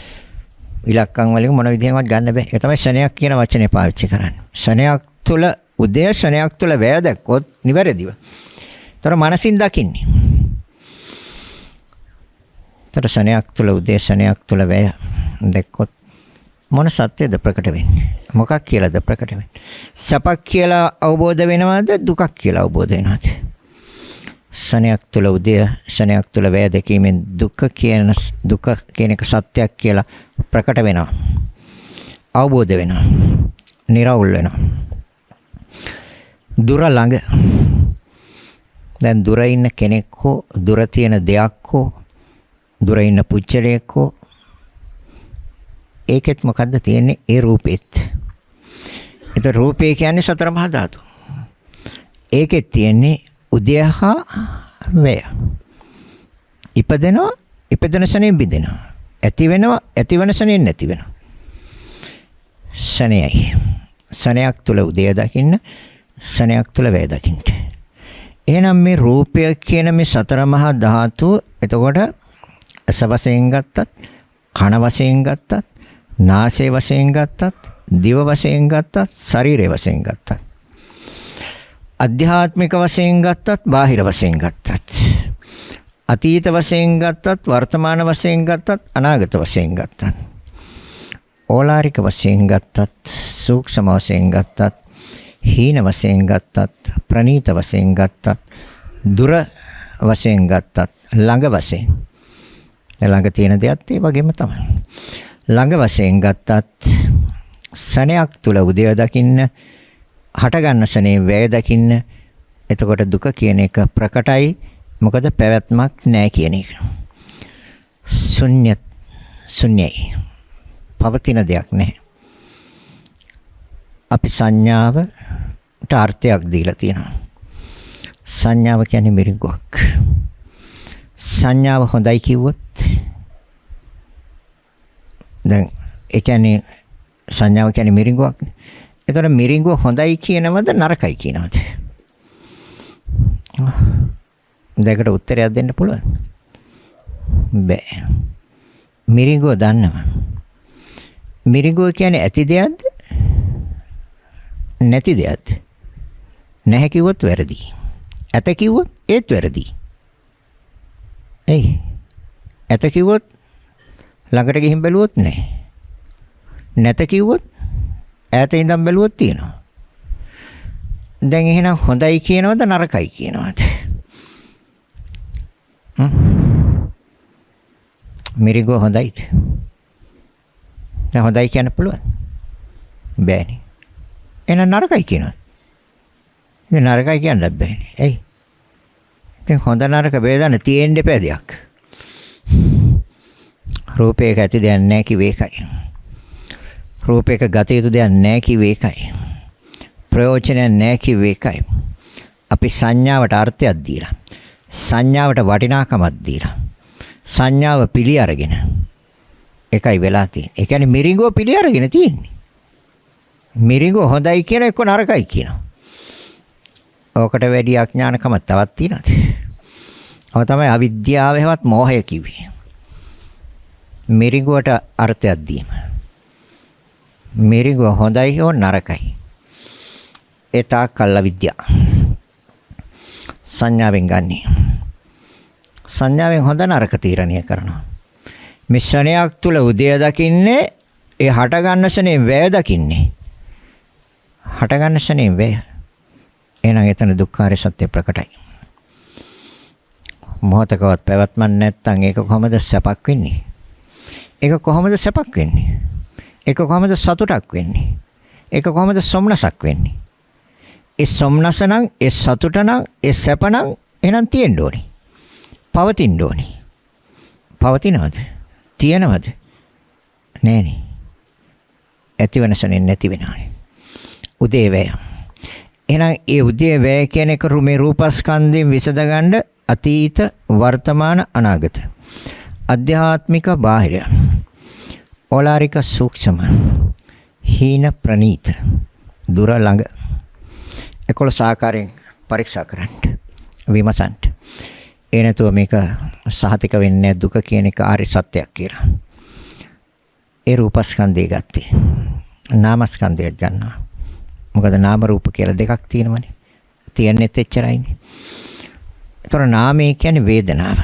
ඉලක්කම් වලින් මොන විදිහෙන්වත් ගන්න බෑ. ඒක තමයි ශනයක් කියන වචනේ පාවිච්චි කරන්නේ. ශනයක් තුළ උදය ශනයක් තුළ වැය දැක්කොත් නිවැරදිව. ඒතර මනසින් දකින්නේ. ඒතර ශනයක් තුළ උදය ශනයක් තුළ වැය දැක්කොත් මොන සත්‍යද ප්‍රකට වෙන්නේ? මොකක් කියලාද ප්‍රකට වෙන්නේ? සපක් කියලා අවබෝධ වෙනවද දුකක් කියලා අවබෝධ වෙනවද? ශනයක් තුළ උදය ශනයක් තුළ වැය දැකීමෙන් දුක කියන එක සත්‍යයක් කියලා ප්‍රකට වෙනවා. අවබෝධ වෙනවා. නිරවුල් වෙනවා. දුර ළඟ. දැන් දුර ඉන්න කෙනෙක් හෝ දුර තියෙන දෙයක් හෝ දුර ඉන්න පුච්චලයක් හෝ ඒකෙත් මොකද්ද තියෙන්නේ? ඒ රූපෙත්. ඒතර රූපේ කියන්නේ සතර මහා ධාතු. ඒකෙත් තියෙන්නේ උදයහා වැය. ඉපදෙනවා, ඉපදෙන ශනේ බිඳෙනවා. ඇති වෙනවා, ඇතිවන ශනේ නැති වෙනවා. ශනේයි. ශනයක් තුල උදය දකින්න, ශනයක් තුල වැය දකින්න. එහෙනම් මේ රූපය කියන මේ සතර මහා ධාතු එතකොට අස වශයෙන් ගත්තත්, කන වශයෙන් ගත්තත්, නාසය වශයෙන් ගත්තත්, දිව වශයෙන් ගත්තත්, ශරීරය වශයෙන් ගත්තත්, අධ්‍යාත්මික වශයෙන් ගත්තත්, බාහිර වශයෙන් ගත්තත්, අතීත වශයෙන් ගත්තත්, වර්තමාන වශයෙන් ගත්තත්, අනාගත වශයෙන් ගත්තත්, ඕලාරික වශයෙන් ගත්තත්, සූක්ෂම වශයෙන් ගත්තත්, හීන වශයෙන් ගත්තත්, ප්‍රනීත වශයෙන් ගත්තත්, දුර වශයෙන් ගත්තත්, ළඟ වශයෙන්. ළඟ තියෙන දෙයත් ඒ වගේම තමයි. ළඟ වශයෙන් ගත්තත් ශනයක් තුල උදය දකින්න, හට ගන්න ශනේ වැය දකින්න. එතකොට දුක කියන එක ප්‍රකටයි. මොකද පැවැත්මක් නැහැ කියන එක. ශුන්‍යයි. පවතින දෙයක් නැහැ. අපි සංඥාවට අර්ථයක් දීලා තියෙනවා. සංඥාව කියන්නේ මිරිඟුවක්. සංඥාව හොඳයි කිව්වොත් දැන් ඒ කියන්නේ සංඥාව කියන්නේ මිරිඟුවක්. ඒතර මිරිඟුව හොඳයි කියනවද නරකයි කියනවද? දෙකට උත්තරයක් දෙන්න පුළුවන්. බෑ. මිරිඟුව දන්නවා. මිරිඟුව කියන්නේ ඇති දෙයක්ද? නැති දෙයක්ද? නැහැ කිව්වොත් වැරදි. ඇත කිව්වොත් ඒත් වැරදි. එයි. ඇත කිව්වොත් ළඟට ගිහින් බැලුවොත් නැහැ. නැත කිව්වොත් ඈත ඉඳන් බැලුවොත් තියෙනවා. දැන් එහෙනම් හොඳයි කියනවද නරකයි කියනවද? මිරිඟුව හොඳයිද? දැන් හොඳයි කියන්න පුළුවන්. බෑනේ. එහෙනම් නරකයි කියනවා. ඉතින් නරකයි කියන්නත් බෑනේ. එයි. ඉතින් හොඳ නරක බෙදන්න තියෙන්න එපා දෙයක්. රූපයක ඇති දෙයක් නැහැ කිව්වේ ඒකයි. රූපයක ගත යුතු දෙයක් නැහැ කිව්වේ ඒකයි. ප්‍රයෝජනයක් නැහැ කිව්වේ ඒකයි. අපි සංඥාවට අර්ථයක් දීලා, සංඥාවට වටිනාකමක් දීලා, සංඥාව පිළි අරගෙන ඒකයි වෙලා තියෙන්නේ. ඒ කියන්නේ මිරිඟුව පිළි අරගෙන තියෙන්නේ. මිරිඟුව හොඳයි කියන එක නරකයි කියනවා. ඕකට වැඩි අඥානකමක් තවත් තියෙනවද? ඔය තමයි අවිද්‍යාව හැවත් මෝහය කිව්වේ. මිරිඟුවට අර්ථයක් දීම. මිරිඟුව හොඳයි හෝ නරකයි. ඒ තාක්කල් අවිද්‍යාව. සංඥාවෙන් ගන්නෙ. සංඥාවෙන් හොඳ නරක තීරණය කරනවා. මේ ශනයක් තුල උදය දකින්නේ, ඒ හට ගන්න ශනේ වැය දකින්නේ. හට ගන්න ශනේ වැය. එහෙනම් එතන දුක්ඛාරය සත්‍ය ප්‍රකටයි. මොහතකවත් පැවැත්මක් නැත්නම් ඒක කොහොමද සැපක් වෙන්නේ? ඒක කොහොමද සැපක් වෙන්නේ? ඒක කොහොමද සතුටක් වෙන්නේ? ඒක කොහොමද සොම්නසක් වෙන්නේ? ඒ සොම්නස නම්, ඒ සතුට නම්, ඒ සැප නම් එහෙනම් තියෙන්න ඕනේ. පවතින්න ඕනේ. පවතිනවද? තියෙනවද? නෑනේ. ඇතිවන ශනේ නැති වෙනවනේ. උදේවැය. එහෙනම් ඒ උදේවැය කියන එක මේ රූපස්කන්ධයෙන් විසඳගන්න අතීත, වර්තමාන, අනාගත. අධ්‍යාත්මික, බාහිර. ඕලාරික සූක්ෂම හීන ප්‍රනීත දුර ළඟ 11 ආකාරයෙන් පරීක්ෂා කරන්න විමසන්න. ඒ නැතුව මේක සහතික වෙන්නේ දුක කියන එක ආර්ය සත්‍යයක් කියලා. ඒ රූපස්කන්ධය ගත්තේ. නාමස්කන්ධය ගන්නවා. මොකද නාම රූප කියලා දෙකක් තියෙනවනේ. තියන්නේත් එච්චරයිනේ. ඒතර නාමය කියන්නේ වේදනාව.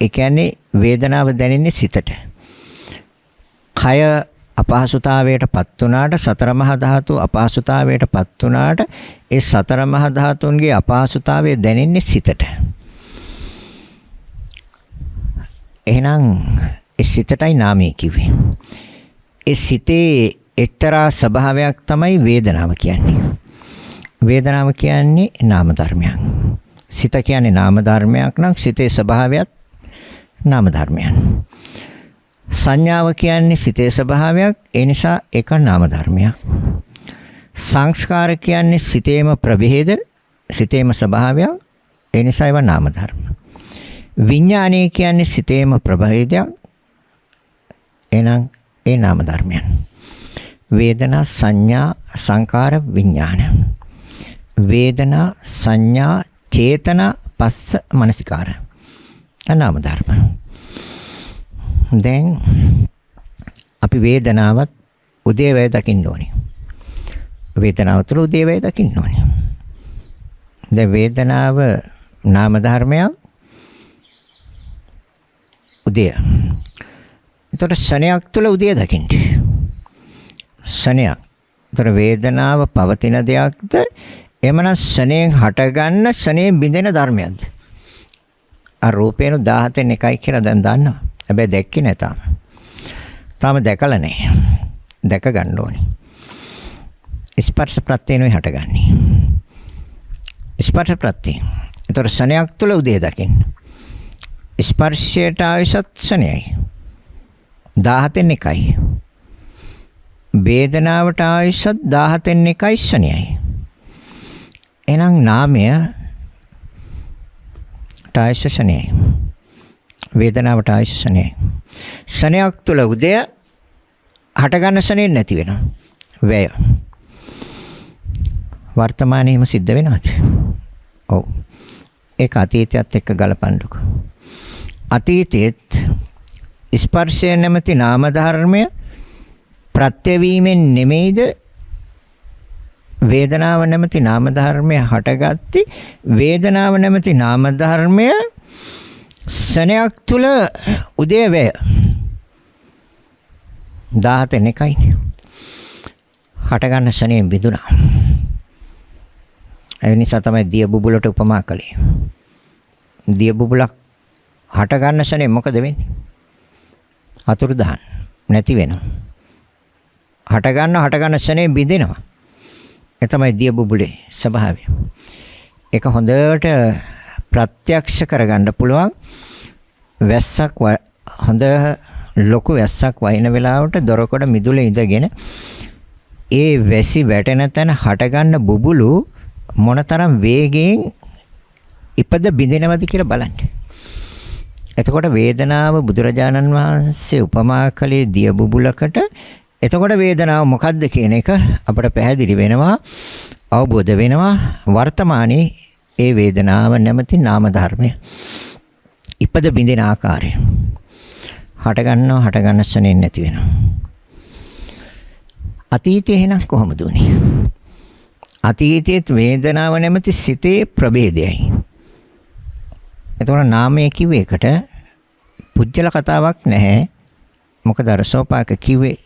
ඒ කියන්නේ වේදනාව දැනෙන්නේ සිතට. කය අපහසුතාවයටපත් වුණාට සතර මහා ධාතු අපහසුතාවයටපත් වුණාට ඒ සතර මහා ධාතුන්ගේ අපහසුතාවය දැනෙන්නේ සිතට. එහෙනම් ඒ සිතටයි නාමය කිව්වේ. ඒ සිතේ එක්තරා ස්වභාවයක් තමයි වේදනාව කියන්නේ. වේදනාව කියන්නේ නාම ධර්මයක්. සිත කියන්නේ නාම ධර්මයක් නම් සිතේ ස්වභාවයත් නාම ධර්මයක්. සංඥාව කියන්නේ සිතේ ස්වභාවයක්. ඒ නිසා ඒක නාම ධර්මයක්. සංස්කාර කියන්නේ සිතේම ප්‍රභේද, සිතේම ස්වභාවයක්. ඒ නිසා ඒවා නාම ධර්ම. විඥානය කියන්නේ සිතේම ප්‍රභේදයක්. එහෙනම් ඒ නාම ධර්මයන්. වේදනා සංඥා සංකාර විඥාන. වේදනා සංඥා චේතනා පස්ස මනසිකාර. නාම ධර්ම. දැන් අපි වේදනාවත් උදේවැය දකින්න ඕනේ. වේදනාව තුළ උදේවැය දකින්න ඕනේ. දැන් වේදනාව නාම ධර්මයක් උදේ. ඒතර ශණයක් තුළ උදේ දකින්න. ශණයක්. ඒතර වේදනාව පවතින දෙයක්ද? එමනම් ශණයෙන් හටගන්න ශණයෙන් බිඳෙන ධර්මයක්ද? ආ රූපේන 17න් එකයි කියලා දැන් දන්නවා. හැබැයි දැක්කේ නැහැ තාම. තාම දැකලා නැහැ. දැක ගන්න ඕනේ. ස්පර්ශ ප්‍රත්‍යයනේ හටගන්නේ. ස්පර්ශ ප්‍රත්‍යය. ඒතර ශණයක් තුළ උදේ දකින්න. ස්පර්ශයට ආයසත් ශණයයි. 17න් එකයි. වේදනාවට ආයසත් 17න් එකයි ශණයයි. එහෙනම් නාමය ආයස ශණයයි. වේදනාවට ආයස ශණයයි. ශණයක් තුළ උදය හටගන්න ශණයෙන් නැති වෙනවා. වැය. වර්තමානයේම සිද්ධ වෙනවද? ඔව්. ඒක අතීතයත් එක්ක ගලපන්නකො. අතීතයේත් ස්පර්ශය නැමැති නාම ධර්මය ප්‍රත්‍ය වීමෙන් නෙමෙයිද වේදනාව නැමැති නාම ධර්මය හටගatti. වේදනාව නැමැති නාම ධර්මය ශණයක් තුල උදේ වේ 17 එකයි හට ගන්න ශණයෙන් බිඳුණා. ඒ නිසා තමයි දිය බුබුලට උපමා කළේ. දිය බුබුලක් හට ගන්න ශණයෙන් මොකද වෙන්නේ? අතුරුදහන් නැති වෙනවා. හට ගන්න ශණයෙන් බිඳෙනවා. ඒ තමයි දිය බුබුලේ ස්වභාවය. ඒක හොඳට ප්‍රත්‍යක්ෂ කරගන්න පුළුවන්. වැස්සක් හොඳ ලොකු වැස්සක් වහින වෙලාවට දොරකඩ මිදුලේ ඉඳගෙන ඒ වැසි වැටෙන තැන හටගන්න බුබුලු මොනතරම් වේගයෙන් ඉපද බිඳිනවද කියලා බලන්න. එතකොට වේදනාව බුදුරජාණන් වහන්සේ උපමා කළේ දිය බුබුලකට. එතකොට වේදනාව මොකක්ද කියන එක අපට පැහැදිලි වෙනවා, අවබෝධ වෙනවා. වර්තමානයේ ඒ වේදනාව නැමැති නාම ධර්මය ඉපද බිඳින ආකාරය හට ගන්න ශණයෙන් නැති වෙනවා. අතීතේ එහෙනම් කොහොමද උනේ? අතීතයේ වේදනාව නැමැති සිතේ ප්‍රභේදයයි. එතකොට නාමය කිව්ව එකට පුජ්‍යල කතාවක් නැහැ. මොකද අර සෝපාක කිව්වේ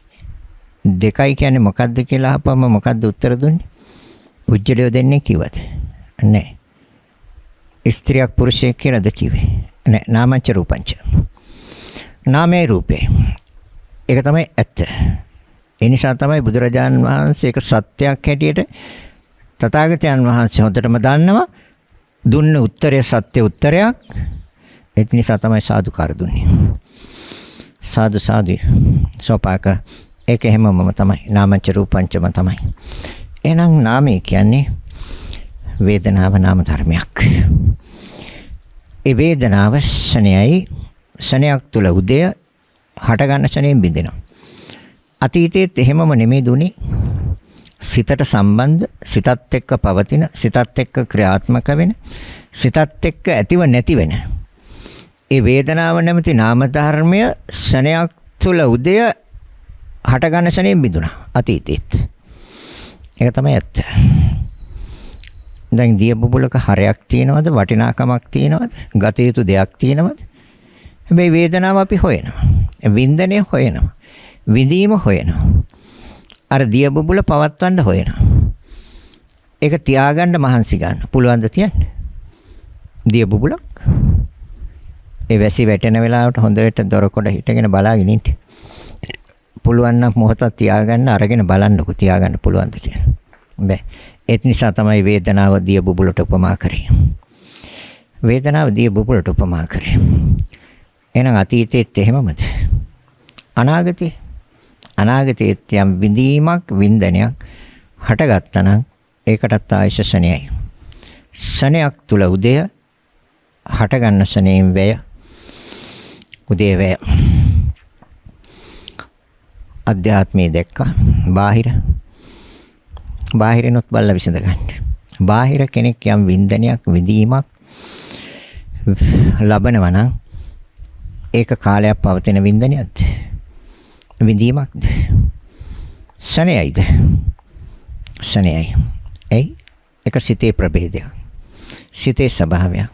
දෙකයි කියන්නේ මොකද්ද කියලා අහපම මොකද්ද උත්තර දුන්නේ? පුජ්‍යලිය දෙන්නේ කිව්වද? නැහැ. ස්ත්‍රියක් පුරුෂයෙක් කියලාද කිව්වේ? නැහැ. නාමංච රූපංච. නාමේ රූපේ. ඒක තමයි ඇත්ත. ඒ නිසා තමයි බුදුරජාණන් වහන්සේ ඒක සත්‍යයක් හැටියට තථාගතයන් වහන්සේ හොඳටම දන්නවා. දුන්න උත්තරය සත්‍ය උත්තරයක්. ඒ නිසා තමයි සාදුකාර දුන්නේ. සාදු සාදු. සෝපාක ඒක හැමෝම තමයි. නාමංච රූපංචම තමයි. එහෙනම් නාමය කියන්නේ වේදනාව නාම ධර්මයක්. ඒ වේදනාව ශණයයි. ශණයක් තුල උදය හට ගන්න ශරණයෙන් බිඳෙනවා. අතීතයේත් එහෙමම නෙමෙයි දුනේ. සිතට සම්බන්ධ, සිතත් එක්ක පවතින, සිතත් එක්ක ක්‍රියාත්මක වෙන, සිතත් එක්ක ඇතිව නැති වෙන. ඒ වේදනාව නැමැති නාම ධර්මය ශරණයක් තුල උදය හට ගන්න ශරණයෙන් බිඳුණා අතීතයේත්. ඒක තමයි ඇත්ත. දැන් දිය බුබුලක හරයක් තියෙනවද, වටිනාකමක් තියෙනවද, ගත යුතු දෙයක් තියෙනවද? හැබැයි වේදනාව අපි හොයනවා. වින්දනය හොයනවා. විඳීම හොයනවා. අර දිය බුබුල පවත්වන්න හොයනවා. ඒක තියාගන්න මහන්සි ගන්න. පුළුවන් ද තියන්න? දිය බුබුලක්. ඒ වැසි වැටෙන වෙලාවට හොඳට දොරකොඩ හිටගෙන බලාගෙන ඉන්න. පුළුවන් නම් මොහොතක් තියාගන්න අරගෙන බලන්නකො තියාගන්න පුළුවන්ද කියලා. බෑ. ඒ නිසා තමයි වේදනාව දිය බුබුලට උපමා කරේ. වේදනාව දිය බුබුලට උපමා කරේ. එහෙනම් අතීතයේත් එහෙමමද? අනාගතයේත් යම් විඳීමක්, වින්දනයක් හටගත්තා නම් ඒකටත් ආයශ ශණයයි. ශණයක් තුල උදය හට ගන්න ශණයෙන් වැය. උදේ වැය. අධ්‍යාත්මයේ දැක්කා. බාහිරිනොත් බල්ලා විසඳ ගන්න. බාහිර කෙනෙක් යම් වින්දනයක්, විඳීමක් ලබනවා නම් ඒක කාලයක් පවතින වින්දනයක්ද? විඳීමක්ද? ශණයයිද? ශණයයි. ඒක සිතේ ප්‍රභේදයක්. සිතේ ස්වභාවයක්.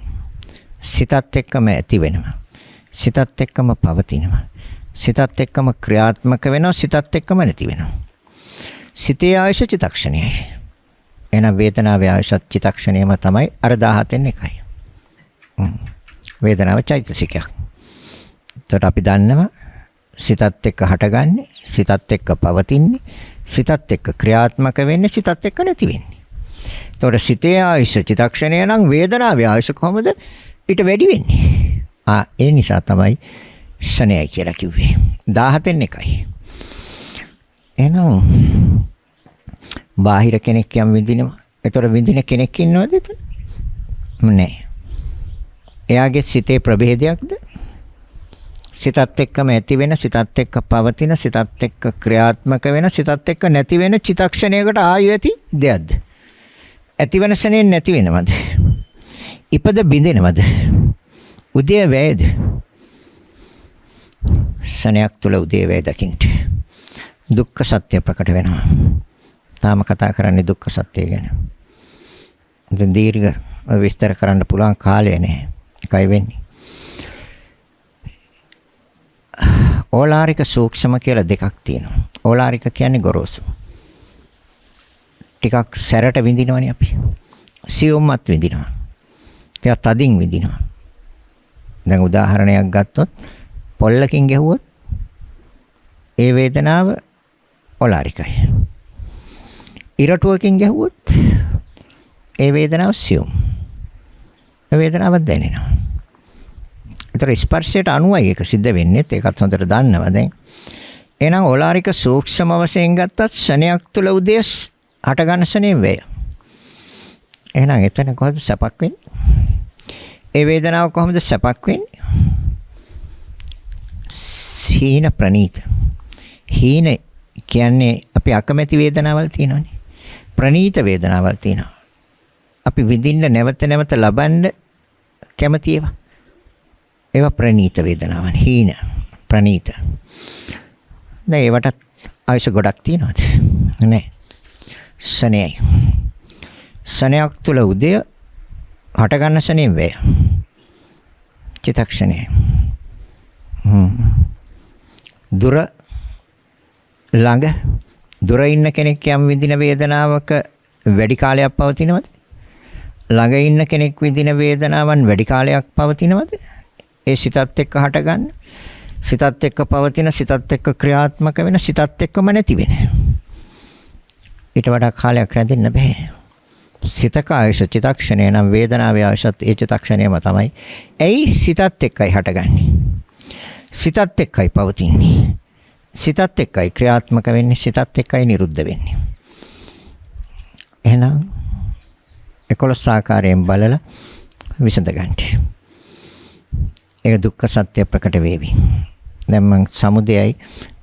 සිතත් එක්කම ඇති වෙනවා. සිතත් එක්කම පවතිනවා. සිතත් එක්කම ක්‍රියාත්මක වෙනවා. සිතත් එක්කම නැති වෙනවා. සිතේ ආයශ චිත්තක්ෂණයයි. එහෙනම් වේදනාවේ ආයශ චිත්තක්ෂණයම තමයි අර 17න් එකයි. වේදනාව චෛතසිකයක්. එතකොට අපි දන්නවා සිතත් එක්ක හටගන්නේ, සිතත් එක්ක පවතින්නේ, සිතත් එක්ක ක්‍රියාත්මක වෙන්නේ, සිතත් එක්ක නැති වෙන්නේ. එතකොට සිතේ ආයශ චිත්තක්ෂණය නම් වේදනාවේ ආයශ කොහොමද ඊට වැඩි වෙන්නේ? ඒ නිසා තමයි ශණයයි කියලා කිව්වේ. 17න් එකයි. එහෙනම් බාහිර කෙනෙක් යම් විඳිනවා. ඒතර විඳින කෙනෙක් ඉන්නවද එතන? නැහැ. එයාගේ සිතේ ප්‍රභේදයක්ද? සිතත් එක්කම ඇති වෙන, සිතත් එක්ක පවතින, සිතත් එක්ක ක්‍රියාත්මක වෙන, සිතත් එක්ක නැති වෙන චිත්තක්ෂණයකට ආයු ඇති දෙයක්ද? ඇති වෙන ශණයෙන් නැති වෙනවද? ඉපද බිඳිනවද? උදේ වේද? ශණයක් තුල උදේ වේ දකින්න. දුක්ඛ සත්‍ය ප්‍රකට වෙනවා. තාම කතා කරන්නේ දුක්ඛ සත්‍ය ගැන. දැන් දීර්ඝ විස්තර කරන්න පුළුවන් කාලය නැහැ. එකයි වෙන්නේ. ඕලාරික සූක්ෂම කියලා දෙකක් තියෙනවා. ඕලාරික කියන්නේ ගොරෝසු. ටිකක් සැරට විඳිනවනේ අපි. සියුම්මත් විඳිනවා. ටිකක් තදින් විඳිනවා. දැන් උදාහරණයක් ගත්තොත් පොල්ලකින් ගැහුවොත් ඒ වේදනාව ඕලාරිකයි. ඉරටුවකින් ගැහුවොත් ඒ වේදනාව සියුම්. ඒ වේදනාවක් දැනෙනවා. ඒතර ස්පර්ශයට අනුවයි ඒක සිද්ධ වෙන්නේ. ඒකත් හොඳට දන්නවා දැන්. එහෙනම් ඕලාරික සූක්ෂම වශයෙන් ගත්තත් ශණයක් තුල උදේ හට ගන්න ශණයෙන් වේ. එහෙනම් එතන කොහොමද සපක් වෙන්නේ? ඒ වේදනාව කොහොමද සපක් වෙන්නේ? සීන ප්‍රනීත. හීන කියන්නේ අපි අකමැති වේදනාවල් තියෙනවනේ. ප්‍රනීත වේදනාවල් තියෙනවා. අපි විඳින්න නැවත නැවත ලබන්න කැමති ඒවා. ඒවා ප්‍රනීත වේදනාවන්. හීන ප්‍රනීත. දැන් ඒවට ආයශ ගොඩක් තියෙනවද? නැහැ. ශණයයි. ශණයක් තුල උදය හට ගන්න ශණයෙන් වේ. චිත්තක්ෂණය. දුර ළඟ දුර ඉන්න කෙනෙක් යම් විඳින වේදනාවක වැඩි කාලයක් පවතිනවද? ළඟ ඉන්න කෙනෙක් විඳින වේදනාවන් වැඩි කාලයක් පවතිනවද? ඒ සිතත් එක්ක හටගන්න, සිතත් එක්ක පවතින, සිතත් එක්ක ක්‍රියාත්මක වෙන, සිතත් එක්කම නැති වෙන. ඊට වඩා කාලයක් රැඳෙන්න බෑ. සිතක ආයශ චිත්තක්ෂණය නම් වේදනාවේ ආයශත් ඒ චිත්තක්ෂණයම තමයි. ඇයි සිතත් එක්කයි හටගන්නේ? සිතත් එක්කයි පවතින්නේ. සිතත් එක්කයි ක්‍රියාත්මක වෙන්නේ. සිතත් එක්කයි නිරුද්ධ වෙන්නේ. එහෙනම් 11 ආකාරයෙන් බලලා විසඳ ගන්න. ඒක දුක්ඛ සත්‍ය ප්‍රකට වේවි. දැන් මං සමුදයයි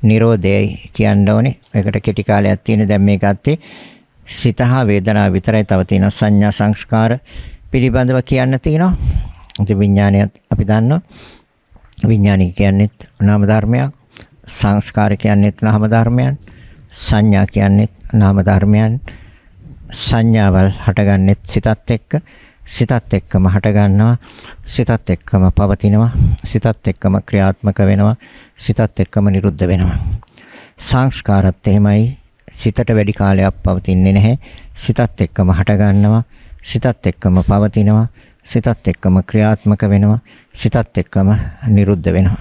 නිරෝධයයි කියන්න ඕනේ. ඒකට කෙටි කාලයක් තියෙන. දැන් මේ ගත්තේ සිත හා වේදනාව විතරයි. තව තියෙනවා සංඥා සංස්කාර පිළිබඳව කියන්න තියෙනවා. ඉතින් විඥානයත් අපි දන්නවා. විඥානය කියන්නේත් නාම ධර්මයක්. සංස්කාර කියන්නේත් නාම ධර්මයන්. සංඥා කියන්නේත් නාම ධර්මයන්. සංඥාවල් හටගන්නෙත් සිතත් එක්ක. සිතත් එක්කම හට ගන්නවා, සිතත් එක්කම පවතිනවා, සිතත් එක්කම ක්‍රියාත්මක වෙනවා, සිතත් එක්කම නිරුද්ධ වෙනවා. සංස්කාරත් එහෙමයි. සිතට වැඩි කාලයක් පවතින්නේ නැහැ. සිතත් එක්කම හට ගන්නවා, සිතත් එක්කම පවතිනවා, සිතත් එක්කම ක්‍රියාත්මක වෙනවා, සිතත් එක්කම නිරුද්ධ වෙනවා.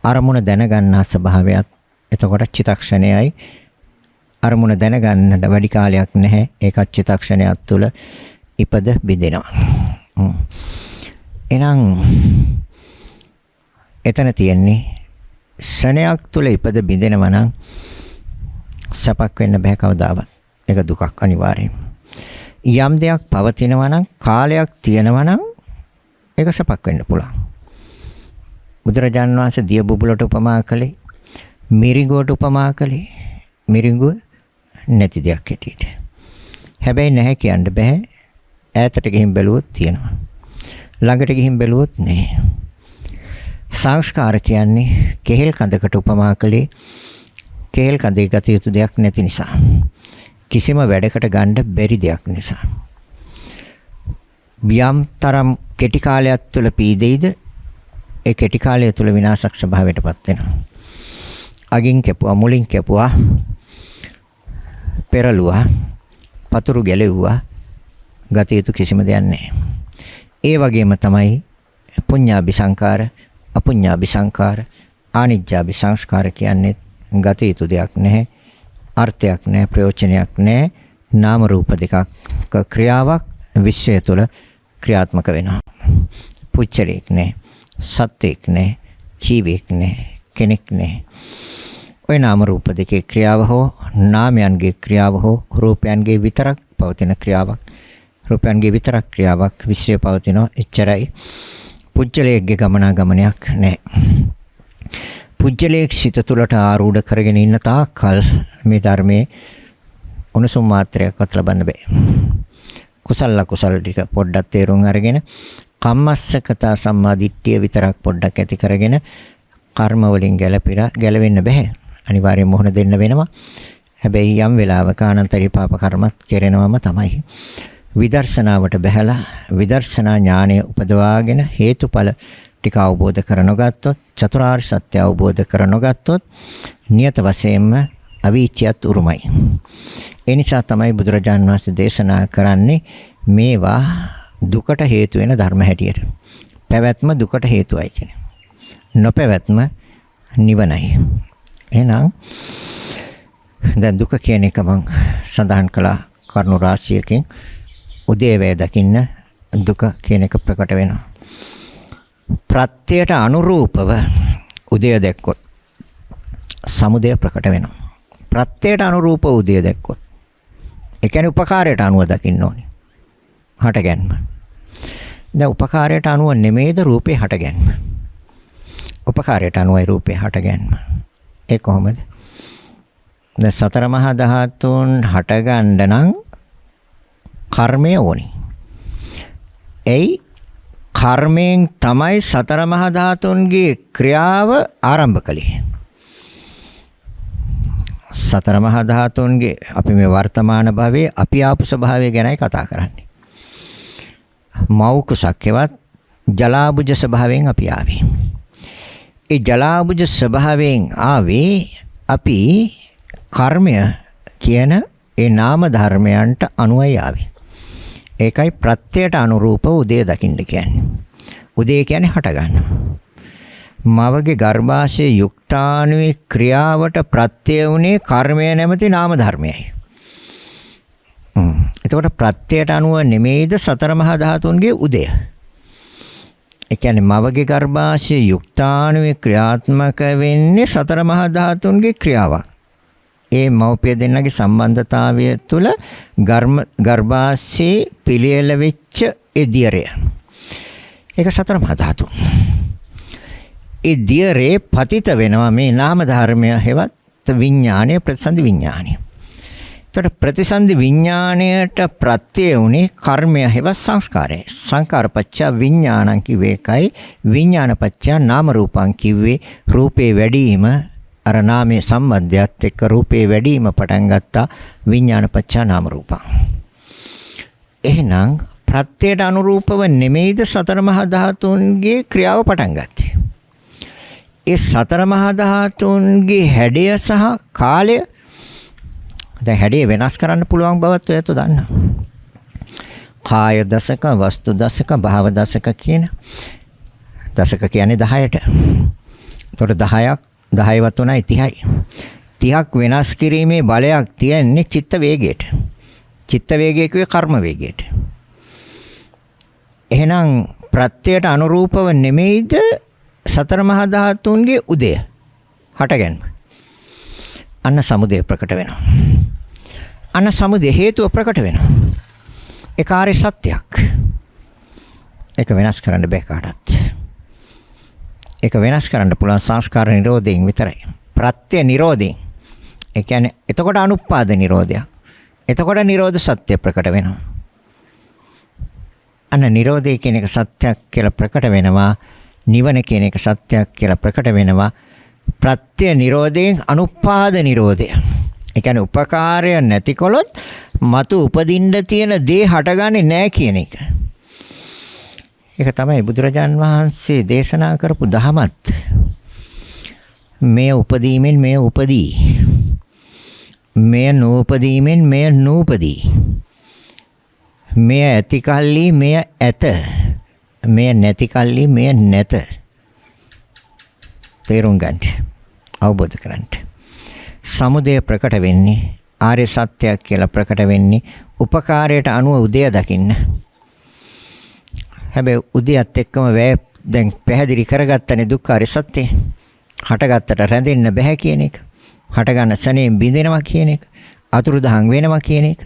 අරමුණ දැනගන්නා ස්වභාවයත් එතකොට චිත්තක්ෂණයයි. අරමුණ දැනගන්නට වැඩි කාලයක් නැහැ. ඒකත් චිත්තක්ෂණයක් තුළ ඉපද බිඳෙනවා. එහෙනම් එතන තියෙන්නේ ශණයක් තුල ඉපද බිඳෙනවා නම් සපක් වෙන්න බෑ කවදාවත්. ඒක දුකක් අනිවාර්යයෙන්. යම් දෙයක් පවතිනවා නම් කාලයක් තියෙනවා නම් ඒක සපක් වෙන්න පුළුවන්. බුදුරජාණන් වහන්සේ දිය බුබුලට උපමා කළේ, මිරිඟුවට උපමා කළේ. මිරිඟුව නැති දෙයක් හැටියට. හැබැයි නැහැ කියන්න බෑ. ඈතට ගිහින් බැලුවොත් තියෙනවා. ළඟට ගිහින් බැලුවොත් නැහැ. සංස්කාර කියන්නේ කෙහෙල් කඳකට උපමා කළේ කෙහෙල් කඳේ ගත යුතු දෙයක් නැති නිසා. කිසිම වැඩකට ගන්න බැරි දෙයක් නිසා. යම් තරම් කෙටි කාලයක් තුළ පීදෙයිද ඒ කෙටි කාලය තුළ විනාශක ස්වභාවයටපත් වෙනවා. අගින් කැපුවා, මුලින් කැපුවා, පෙරළුවා, පතුරු ගැලෙව්වා, ගත යුතු කිසිම දෙයක් නැහැ. ඒ වගේම තමයි පුඤ්ඤාභි සංකාර, අපුඤ්ඤාභි සංකාර, ආනිජ්ජාභි සංස්කාර කියන්නේ ගත යුතු දෙයක් නැහැ. අර්ථයක් නැහැ, ප්‍රයෝජනයක් නැහැ. නාම රූප දෙකක් ක්‍රියාවක් විශ්වය තුළ ක්‍රියාත්මක වෙනවා. පුච්චලයක් නැහැ, සත්‍යයක් නැහැ, ජීවියෙක් නැහැ, කෙනෙක් නැහැ. ඔය නාම රූප දෙකේ ක්‍රියාව හෝ නාමයන්ගේ ක්‍රියාව හෝ රූපයන්ගේ විතරක් පවතින ක්‍රියාවක්. රූපයන්ගේ විතරක් ක්‍රියාවක් විශ්වය පවතිනවා. එච්චරයි. පුජ්‍යලයේගේ ගමනාගමනයක් නැහැ. පුජ්‍යලයේ සිත තුළට ආරූඪ කරගෙන ඉන්න තාක්කල් මේ ධර්මයේ උණුසුම් මාත්‍රයක්වත් ලබන්න බෑ. කුසල අකුසල ටික පොඩ්ඩක් තේරුම් අරගෙන කම්මස්සකතා සම්මාදිට්ඨිය විතරක් පොඩ්ඩක් ඇති කරගෙන කර්ම වලින් ගැලවෙන්න බෑ. අනිවාර්යයෙන් මොහොන දෙන්න වෙනවා. හැබැයි යම් වෙලාවක අනන්තරිය පාප කර්මත් කෙරෙනවම තමයි. විදර්ශනාවට බහැලා විදර්ශනා ඥානය උපදවාගෙන හේතුඵල ටික අවබෝධ කර නොගත්තොත්, චතුරාර්ය සත්‍ය අවබෝධ කර නොගත්තොත් නියත වශයෙන්ම අවීචියත් උරුමයි. ඒ නිසා තමයි බුදුරජාණන් වහන්සේ දේශනා කරන්නේ මේවා දුකට හේතු වෙන ධර්ම හැටියට. පැවැත්ම දුකට හේතුවයි කියන්නේ. නොපැවැත්ම නිවනයි. එහෙනම් දැන් දුක කියන එක මම සඳහන් කළා කරුණු රාශියකින්. උදේවැය දකින්න දුක කියන එක ප්‍රකට වෙනවා. ප්‍රත්‍යයට අනුරූපව උදය දැක්කොත් සමුදය ප්‍රකට වෙනවා. ප්‍රත්‍යයට අනුරූපව උදය දැක්කොත් ඒ කියන්නේ උපකාරයට අනුව දකින්න ඕනේ. හටගැන්ම. දැන් උපකාරයට අනුව නෙමෙයිද රූපේ හටගැන්ම. උපකාරයට අනුවයි රූපේ හටගැන්ම. ඒ කොහොමද? දැන් සතර මහා ධාතුන් හටගන්න නම් කර්මය ඕනි. එයි කර්මයෙන් තමයි සතර මහා ධාතුන්ගේ ක්‍රියාව ආරම්භ කළේ. සතර මහා ධාතුන්ගේ අපි මේ වර්තමාන භවයේ අපි ආපු ස්වභාවය ගැනයි කතා කරන්නේ. මෞකුසක්කේවත් ජලාබුජ ස්වභාවයෙන් අපි ආවේ. ඒ ජලාබුජ ස්වභාවයෙන් ආවේ අපි කර්මය කියන ඒ නාම ධර්මයන්ට අනුවයි ආවේ. ඒකයි ප්‍රත්‍යයට අනුරූප උදේ දකින්න කියන්නේ. උදේ කියන්නේ හට ගන්න. මවගේ ගර්භාෂයේ යුක්තාණුවේ ක්‍රියාවට ප්‍රත්‍ය වුණේ කර්මය නැමැති නාම ධර්මයයි. එතකොට ප්‍රත්‍යයට අනුව නෙමෙයිද සතර මහා ධාතුන්ගේ උදය. ඒ කියන්නේ මවගේ ගර්භාෂයේ යුක්තාණුවේ ක්‍රියාත්මක වෙන්නේ සතර මහා ධාතුන්ගේ ක්‍රියාවක්. ඒ මව්පිය දෙන්නගේ සම්බන්ධතාවය තුළ ගර්භාෂයේ පිළියෙල වෙච්ච එදියරය. ඒක සතර මහා ධාතු. ඒ දියරේ පතිත වෙනවා මේ නාම ධර්මය හෙවත් විඥානය ප්‍රතිසන්දි විඥානය. එතකොට ප්‍රතිසන්දි විඥාණයට ප්‍රත්‍ය උනේ කර්මය හෙවත් සංස්කාරය. සංකාරපච්ච විඥානං කිව්වේ එකයි විඥානපච්ච නාම රූපං කිව්වේ රූපේ වැඩිම අර නාමයේ සම්බන්ධයත් එක්ක රූපේ වැඩිම පටන් ගත්තා විඥානපච්ච නාම රූපං. එහෙනම් ප්‍රත්‍යයට අනුරූපව නෙමෙයිද සතර මහා ධාතුන්ගේ ක්‍රියාව පටන් ගත්තේ. ඒ සතර මහා ධාතුන්ගේ හැඩය සහ කාලය දැන් හැඩය වෙනස් කරන්න පුළුවන් බවත් ඔයත් දන්නවා. කාය දශක, වස්තු දශක, භාව දශක කියන දශක කියන්නේ 10ට. ඒතකොට 10ක් 10 වත් 3යි 30යි. 30ක් වෙනස් කිරීමේ බලයක් තියෙන්නේ චිත්ත වේගයට. චිත්ත වේගය කියුවේ කර්ම වේගයට. එහෙනම් ප්‍රත්‍යයට අනුරූපව නෙමෙයිද සතර මහා ධාතුන්ගේ උදය හටගන්න. අන්න සමුදය ප්‍රකට වෙනවා. අන්න සමුදය හේතුව ප්‍රකට වෙනවා. ඒ කාර්ය සත්‍යයක්. ඒක වෙනස් කරන්න බෑ කාටවත්. ඒක වෙනස් කරන්න පුළුවන් සංස්කාර නිරෝධයෙන් විතරයි. ප්‍රත්‍ය නිරෝධයෙන්. ඒ කියන්නේ එතකොට අනුපාද නිරෝධයක්. එතකොට නිරෝධ සත්‍ය ප්‍රකට වෙනවා. අන්න නිරෝධය කියන එක සත්‍යයක් කියලා ප්‍රකට වෙනවා. නිවන කියන එක සත්‍යයක් කියලා ප්‍රකට වෙනවා. ප්‍රත්‍ය නිරෝධයෙන් අනුපාද නිරෝධය. ඒ කියන්නේ උපකාරය නැතිකොලොත් මතු උපදින්න තියෙන දේ හටගන්නේ නැහැ කියන එක. ඒක තමයි බුදුරජාන් වහන්සේ දේශනා කරපු දහමත්. මේ උපදීමෙන් මේ උපදී. මේ නූපදීමෙන් මේ නූපදී. මේ ඇති කල්ලි මේ ඇත. මේ නැති කල්ලි මේ නැත. තේරුම් ගන්න. අවබෝධ කරගන්න. සමුදය ප්‍රකට වෙන්නේ ආර්ය සත්‍යයක් කියලා ප්‍රකට වෙන්නේ උපකාරයට අනුව උදය දකින්න. හැබැයි උදයත් එක්කම වැය දැන් පැහැදිලි කරගත්තනේ දුක්ඛාරය සත්‍යය. හටගත්තට රැඳෙන්න බෑ කියන එක. හටගන්න සැනෙන් බිඳෙනවා කියන එක. අතුරුදහන් වෙනවා කියන එක.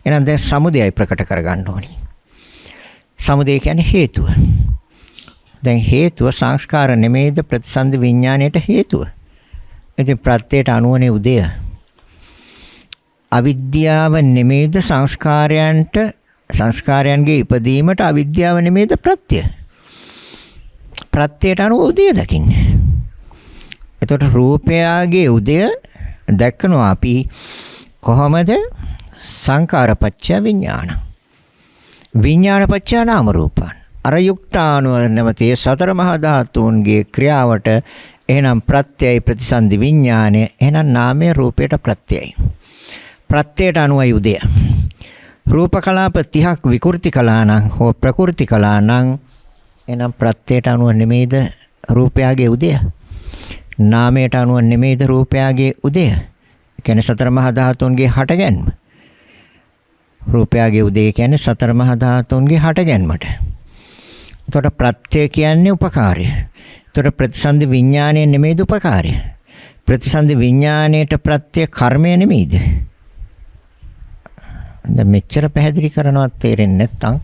එහෙනම් දැන් සමුදයයි ප්‍රකට කරගන්න ඕනි. සමුදය කියන්නේ හේතුව. දැන් හේතුව සංස්කාර නෙමෙයිද ප්‍රතිසන්දි විඥාණයට හේතුව. ඉතින් ප්‍රත්‍යයට අනුවනේ උදය. අවිද්‍යාව නෙමෙයිද සංස්කාරයන්ගේ ඉපදීමට අවිද්‍යාව නෙමෙයිද ප්‍රත්‍ය. ප්‍රත්‍යයට අනුව උදය දකින්න. එතකොට රූපයාගේ උදය දැක්කනවා අපි කොහොමද? සංකාරපච්චය විඥාන. විඥානපච්චය නාම රූපං. අර යුක්තානුව නැමැති සතර මහා ධාතුන්ගේ ක්‍රියාවට එහෙනම් ප්‍රත්‍යයයි ප්‍රතිසන්දි විඥානය. එහෙනම් නාමයේ රූපයට ප්‍රත්‍යයයි. ප්‍රත්‍යයට අනුවයි උදය. රූප කලාප 30ක් විකෘති කළා නම් හෝ ප්‍රකෘති කළා නම් එහෙනම් ප්‍රත්‍යයට අනුව නෙමෙයිද රූපයාගේ උදය. නාමයට අනුව නෙමෙයිද රූපයාගේ උදය. කියන්නේ සතර මහා ධාතුන්ගේ හටගැන්ම. රූපයාගේ උදය කියන්නේ සතර මහා ධාතුන්ගේ හටගැන්මට. එතකොට ප්‍රත්‍ය කියන්නේ උපකාරය. එතකොට ප්‍රතිසන්දි විඥානය නෙමෙයිද උපකාරය. ප්‍රතිසන්දි විඥාණයට ප්‍රත්‍ය කර්මය නෙමෙයිද? දැන් මෙච්චර පැහැදිලි කරනවත් තේරෙන්නේ නැත්නම්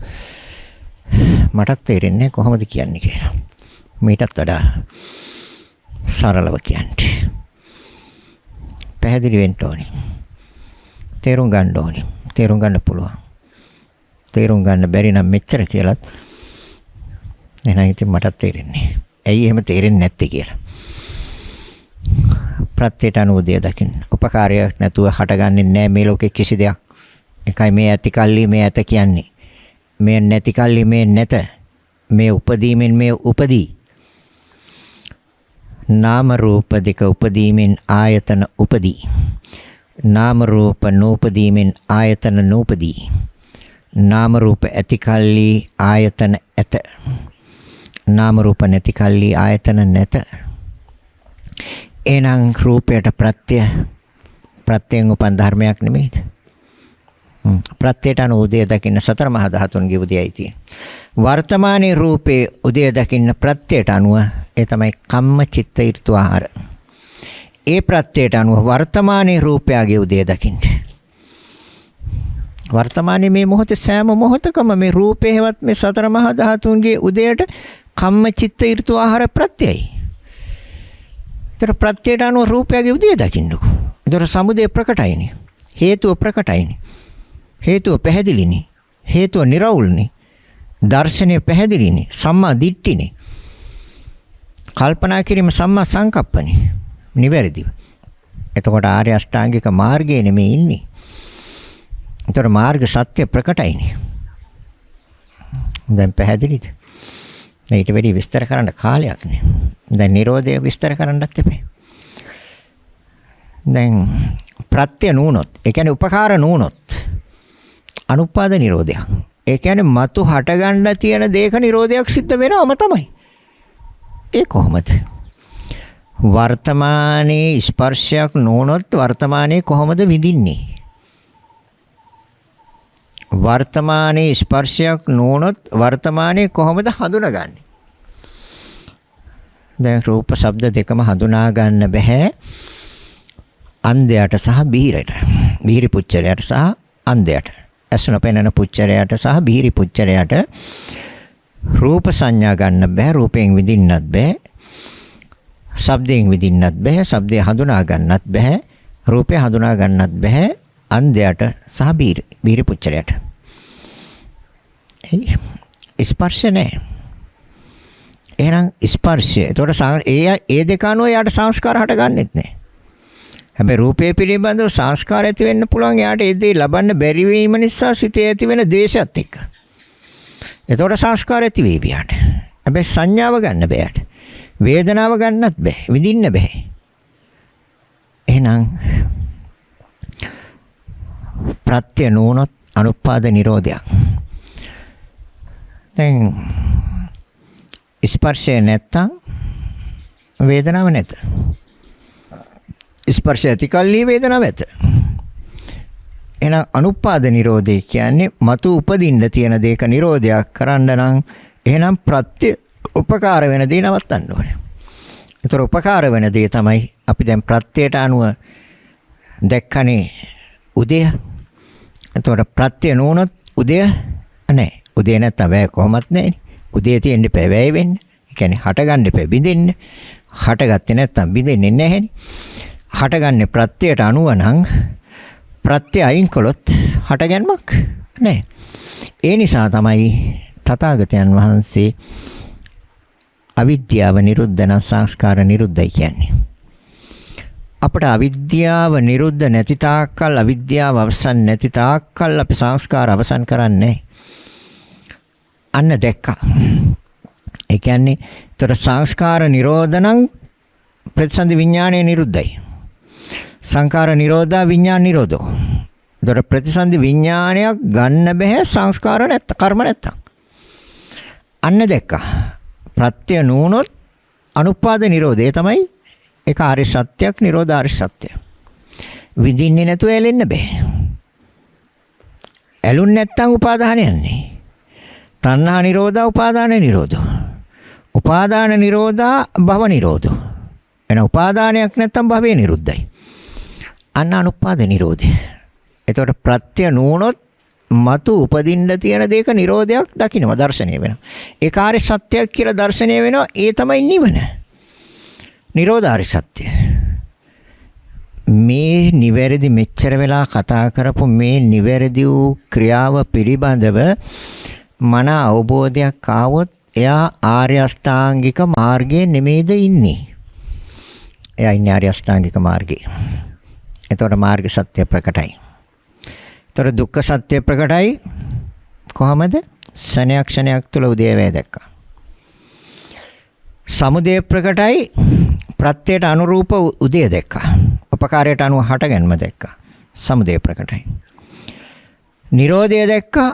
මටත් තේරෙන්නේ කොහොමද කියන්නේ කියලා. මීටත් වඩා සරලව කියන්නේ. පැහැදිලි වෙන්න ඕනේ. තේරුම් ගන්න ඕනේ. තේරුම් ගන්න පුළුවන්. තේරුම් ගන්න බැරි නම් මෙච්චර කියලාත් එහෙනම් ඉතින් මටත් තේරෙන්නේ. ඇයි එහෙම තේරෙන්නේ නැත්තේ කියලා. ප්‍රත්‍යයට අනුෝදය දකින්න. උපකාරයක් නැතුව හටගන්නේ නැහැ මේ ලෝකේ කිසි දෙයක්. එකයි මේ ඇති කල්ලි මේ ඇත කියන්නේ. මේ නැති කල්ලි මේ නැත. මේ උපදීමෙන් මේ උපදී. නාම රූප දෙක උපදීමෙන් ආයතන උපදී. නාම රූප නූපදීමෙන් ආයතන නූපදී. නාම රූප ඇති කල්ලි ආයතන ඇත. නාම රූප නැති කල්ලි ආයතන නැත. එනං රූපයට ප්‍රත්‍යයෙන් උපන් ධර්මයක් නෙමෙයිද? ප්‍රත්‍යයට අනුව උදය දකින්න සතර මහා ධාතුන්ගේ උදයයි තියෙන්නේ. වර්තමානයේ රූපේ උදය දකින්න ප්‍රත්‍යයට අනුව ඒ තමයි කම්ම චිත්ත ඍතු ආහාර. ඒ ප්‍රත්‍යයට අනුව වර්තමානයේ රූපයගේ උදය දකින්න. වර්තමානයේ මේ මොහොතේ සෑම මොහොතකම මේ රූපේ හැවත් මේ සතර මහා ධාතුන්ගේ උදයට කම්ම චිත්ත ඍතු ආහාර ප්‍රත්‍යයයි. ඒතර ප්‍රත්‍යයට අනුව රූපයගේ උදේ දකින්නකෝ. ඒතර සමුදය ප්‍රකටයිනේ. හේතුව ප්‍රකටයිනේ. හේතුව පැහැදිලිනේ. හේතුව නිර්වුල්නේ. දර්ශනය පැහැදිලිනේ. සම්මා දිට්ඨිනේ. කල්පනා කිරීම සම්මා සංකප්පනේ. නිවැරදිව. එතකොට ආර්ය අෂ්ටාංගික මාර්ගයේ නෙමෙයි ඉන්නේ. ඒතර මාර්ග සත්‍ය ප්‍රකටයිනේ. දැන් පැහැදිලිද? ඊට වැඩි විස්තර කරන්න කාලයක් නෑ. දැන් Nirodha විස්තර කරන්නත් එපා. දැන් ප්‍රත්‍ය නුනොත්, ඒ කියන්නේ උපකාර නුනොත් අනුපාද නිරෝධය. ඒ කියන්නේ මතු හට ගන්න තියෙන දේක නිරෝධයක් සිද්ධ වෙනවම තමයි. ඒ කොහොමද? වර්තමානයේ ස්පර්ශයක් නුනොත් වර්තමානයේ කොහොමද විඳින්නේ? වර්තමානයේ ස්පර්ශයක් නුනොත් වර්තමානයේ කොහොමද හඳුනාගන්නේ? දැන් රූප ශබ්ද දෙකම හඳුනා ගන්න බෑ අන්ධයාට සහ බීරයට. බීරි පුච්චරයට සහ අන්ධයාට. ඇසුන පෙනෙන පුච්චරයට සහ බීරි පුච්චරයට රූප සංඥා ගන්න බෑ, රූපයෙන් විඳින්නත් බෑ. ශබ්දයෙන් විඳින්නත් බෑ, ශබ්දය හඳුනා ගන්නත් බෑ, රූපය හඳුනා ගන්නත් බෑ අන්ධයාට සහ බීරි පුච්චරයට. ස්පර්ශ නැහැ. එහෙනම් ස්පර්ශය. ඒතකොට ඒ දෙක අනුව යාට සංස්කාර හටගන්නෙත් නැහැ. හැබැයි රූපය පිළිබඳව සංස්කාර ඇති වෙන්න පුළුවන් යාට ඒ දේ ලබන්න බැරි වීම නිසා සිතේ ඇති වෙන දේශයත් එක්ක. ඒතකොට සංස්කාර ඇති වේවි යාට. හැබැයි සංඥාව ගන්න බෑ යාට. වේදනාව ගන්නත් බෑ. විඳින්න බෑ. එහෙනම් ප්‍රත්‍ය නුනොත් අනුපාද නිරෝධය. දැන් ස්පර්ශය නැත්තම් වේදනාව නැත. ස්පර්ශය ඇති කල්ලි වේදනාව ඇත. එහෙනම් අනුපාද නිරෝධය කියන්නේ මතු උපදින්න තියෙන දේක නිරෝධයක් කරන්න නම් එහෙනම් ප්‍රත්‍ය උපකාර වෙන දේ නවත්තන්න ඕනේ. ඒතර උපකාර වෙන දේ තමයි අපි දැන් ප්‍රත්‍යයට අනුව දැක්කනේ උදය. ඒතර ප්‍රත්‍ය නුනොත් උදය නැහැ. උදේ නැත්තම් වැය කොහොමත් නැහැ. උදේ තියෙන්න එපා වැය වෙන්න. ඒ කියන්නේ හටගන්න එපා බින්දෙන්න. හටගත්තේ නැත්තම් බින්දෙන්නේ නැහැනේ. හටගන්නේ ප්‍රත්‍යයට අනුව නම් ප්‍රත්‍ය අයින් කළොත් හටගැන්මක් නැහැ. ඒ නිසා තමයි තථාගතයන් වහන්සේ අවිද්‍යාව නිරුද්ධ නම් සංස්කාර නිරුද්ධයි කියන්නේ. අපට අවිද්‍යාව නිරුද්ධ නැති තාක්කල්, අවිද්‍යාව අවසන් නැති තාක්කල් අපි සංස්කාර අවසන් කරන්නේ අන්න දැක්කා. ඒ කියන්නේ ඒතර සංස්කාර නිරෝධ නම් ප්‍රතිසන්දි විඥානය නිරුද්ධයි. සංකාර නිරෝධා විඥාන නිරෝධෝ. ඒතර ප්‍රතිසන්දි විඥානයක් ගන්න බෑ සංස්කාර නැත්නම් කර්ම නැත්නම්. අන්න දැක්කා. ප්‍රත්‍ය නුනොත් අනුපාද නිරෝධය තමයි ඒක ආර්ය සත්‍යයක්, නිරෝධ ආර්ය සත්‍ය. විඳින්නේ නැතුව ඇලෙන්න බෑ. ඇලුන් නැත්නම් උපාදාන යන්නේ. තණ්හා නිරෝධා උපාදාන නිරෝධෝ. උපාදාන නිරෝධා භව නිරෝධෝ. එන උපාදානයක් නැත්නම් භවය නිරුද්ධයි. අන්න අනුපාද නිරෝධය. එතකොට ප්‍රත්‍ය නුනොත් මතු උපදින්න තියෙන දේක නිරෝධයක් දකින්නවා, දර්ශනය වෙනවා. ඒ කාර්ය සත්‍යයක් කියලා දර්ශනය වෙනවා. ඒ තමයි නිවන. නිරෝධාරි සත්‍ය. මේ නිවැරදි මෙච්චර වෙලා කතා කරපු මේ නිවැරදි වූ ක්‍රියාව පිළිබඳව මන අවබෝධයක් ආවොත් එයා ආර්ය අෂ්ටාංගික මාර්ගයේ නෙමෙයිද ඉන්නේ. එයා ඉන්නේ ආර්ය අෂ්ටාංගික මාර්ගයේ. එතකොට මාර්ග සත්‍ය ප්‍රකටයි. එතකොට දුක්ඛ සත්‍ය ප්‍රකටයි. කොහමද? ක්ෂණයක් තුළ උදේවැය දැක්කා. සමුදය ප්‍රකටයි. ප්‍රත්‍යයට අනුරූප උදේ දැක්කා. උපකාරයට අනුව හටගැන්ම දැක්කා. සමුදය ප්‍රකටයි. නිරෝධය දැක්කා.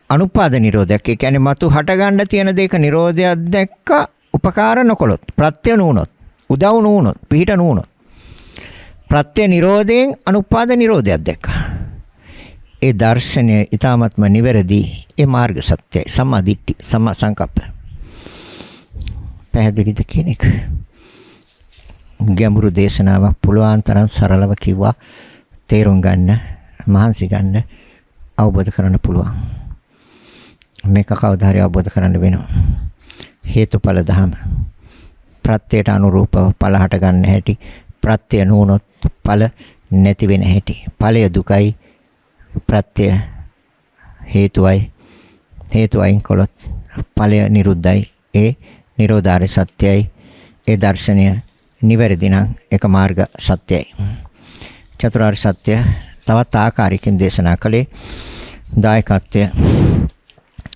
අනුපාද නිරෝධයක්. ඒ කියන්නේ මතු හටගන්න තියෙන දේක නිරෝධයක් දැක්කා. උපකාර නොකොලොත්, ප්‍රත්‍ය නුනොත්, උදව් නුනොත්, පිහිට නුනොත්, ප්‍රත්‍ය නිරෝධයෙන් අනුපාද නිරෝධයක් දැක්කා. ඒ දර්ශනය ඊ타ත්ම නිවැරදි. ඒ මාර්ග සත්‍යයි. සම්මා දිට්ඨි, සම්මා සංකප්ප. පැහැදිලිද කියන එක? ගැඹුරු දේශනාවක් පුළුවන් තරම් සරලව කිව්වා. තේරුම් ගන්න, මහන්සි ගන්න, අවබෝධ කරගන්න පුළුවන්. මේක කවදා හරි අවබෝධ කරගන්න වෙනවා. හේතුඵල ධම ප්‍රත්‍යයට අනුරූපව ඵල හට ගන්න හැටි, ප්‍රත්‍ය නොවුනොත් ඵල නැති වෙන හැටි. ඵලය දුකයි, ප්‍රත්‍ය හේතුවයි. හේතු අයින් කළොත් ඵලය නිරුද්ධයි. ඒ නිරෝධාරය සත්‍යයි. ඒ දර්ශනය නිවැරදි නම් එක මාර්ග සත්‍යයි. චතුරාර්ය සත්‍ය තවත් ආකාරයකින් දේශනා කළේ දායකත්වය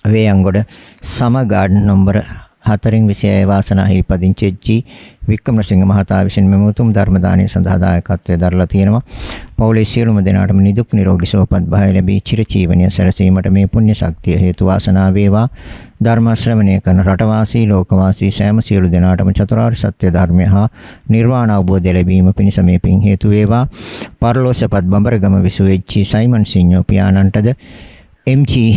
වේයන්ගොඩ සම ගාඩන් නම්බර 4/26 වාසනාහි පදිංචි එච්.ජී. වික්‍රමසිංහ මහතා විසින් මෙම උතුම් ධර්ම දානය සඳහා දායකත්වයේ දරලා තියෙනවා. පවුලේ සියලුම දෙනාටම නිදුක් නිරෝගී සුවපත් භාවය ලැබී චිරජීවනය සැලසීමට මේ පුණ්‍ය ශක්තිය හේතු වාසනා වේවා. ධර්ම ශ්‍රවණය කරන රටවාසී ලෝකවාසී සෑම සියලු දෙනාටම චතුරාර්ය සත්‍ය ධර්මය හා නිර්වාණ අවබෝධය ලැබීම පිණිස මේ පින් හේතු වේවා. පරලෝසපත් බඹරගම විසු එච්.ජී. සයිමන් සිඤ්ඤෝ පියාණන්ටද එම්.ජී.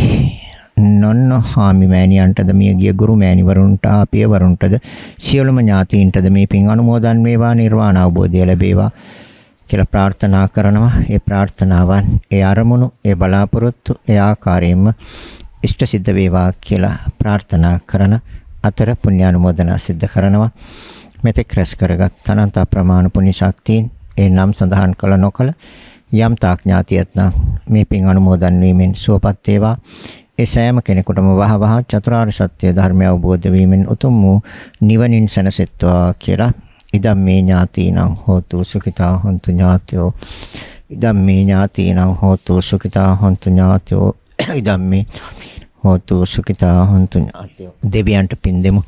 නොන්න හාමි මෑණියන්ටද මියගිය ගුරු මෑණිවරුන්ට පියවරුන්ටද සියලුම ඥාතීන්ටද මේ පින් අනුමෝදන් වේවා. නිර්වාණ අවබෝධය ලැබේවා කියලා ප්‍රාර්ථනා කරනවා. ඒ ප්‍රාර්ථනාවන්, ඒ අරමුණු, ඒ බලාපොරොත්තු ඒ ආකාරයෙන්ම ඉෂ්ට සිද්ධ වේවා කියලා ප්‍රාර්ථනා කරන අතර පුණ්‍යානුමෝදනා සිද්ධ කරනවා. මෙතෙක් රැස් කරගත් අනන්ත ප්‍රමාණ පුණ්‍ය ශක්තියින් ඒ නම් සඳහන් කළ නොකළ යම් තාක් ඥාතියත් නම් මේ පින් අනුමෝදන් වීමෙන් සුවපත් වේවා. ඒ සෑම කෙනෙකුටම වහවහ චතුරාර්ය සත්‍ය ධර්මය අවබෝධ වීමෙන් උතුම් වූ නිවනින් සැනසෙත්වා කියලා ඉදම්මේ ඥාතීනං හෝතු සුඛිතා හොන්තු ඥාතයෝ. ඉදම්මේ ඥාතීනං හෝතු සුඛිතා හොන්තු ඥාතයෝ. ඉදම්මේ හෝතු සුඛිතා හොන්තු ඥාතයෝ. දෙවියන්ට පින් දෙමු.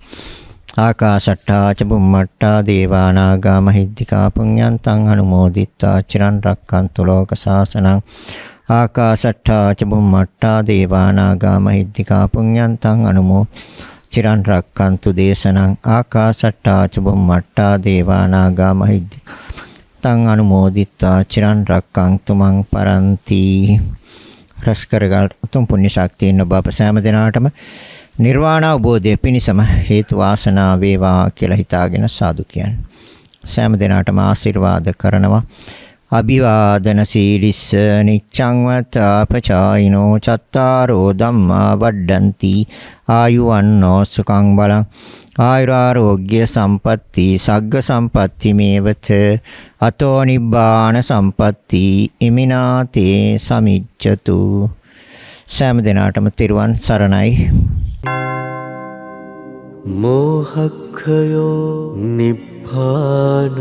ආකාශට්ටා ච බුම්මට්ටා දේවා නාග මහිද්దికා පුඤ්ඤන්තං අනුමෝදිත්වා චිරන් රක්칸තු ලෝක සාසනං. ආකාශට්ටා ච බුම්මට්ටා දේවා නාග මහිද්దికා පුඤ්ඤන්තං චිරන් රක්칸තු දේශනං. ආකාශට්ටා ච බුම්මට්ටා දේවා නාග මහිද්దికා තං අනුමෝදිත්වා චිරන් රක්칸තු මං පරන්ති. රැස් කරගත් උතුම් පුණ්‍ය ශක්තියින් ඔබ අප සෑම දිනාටම නිර්වාණ අවබෝධය පිණිසම හේතු වාසනා වේවා කියලා හිතාගෙන සාදු කියන්නේ. සෑම දිනාටම ආශිර්වාද කරනවා. අභිවාදන සීලිස්ස නිච්ඡං වත්තාපචායිනෝ චත්තාරෝ ධම්මා වඩ්ඩಂತಿ ආයුවන්නෝ සුඛං බලං ආයුරාෝග්‍ය සම්පatti සග්ග සම්පatti මේවත අතෝ නිබ්බාන සම්පatti ඉමිනාතේ සමිච්ඡතු. සෑම දිනාටම තෙරුවන් සරණයි. මෝහක්ඛයෝ නිබ්බානං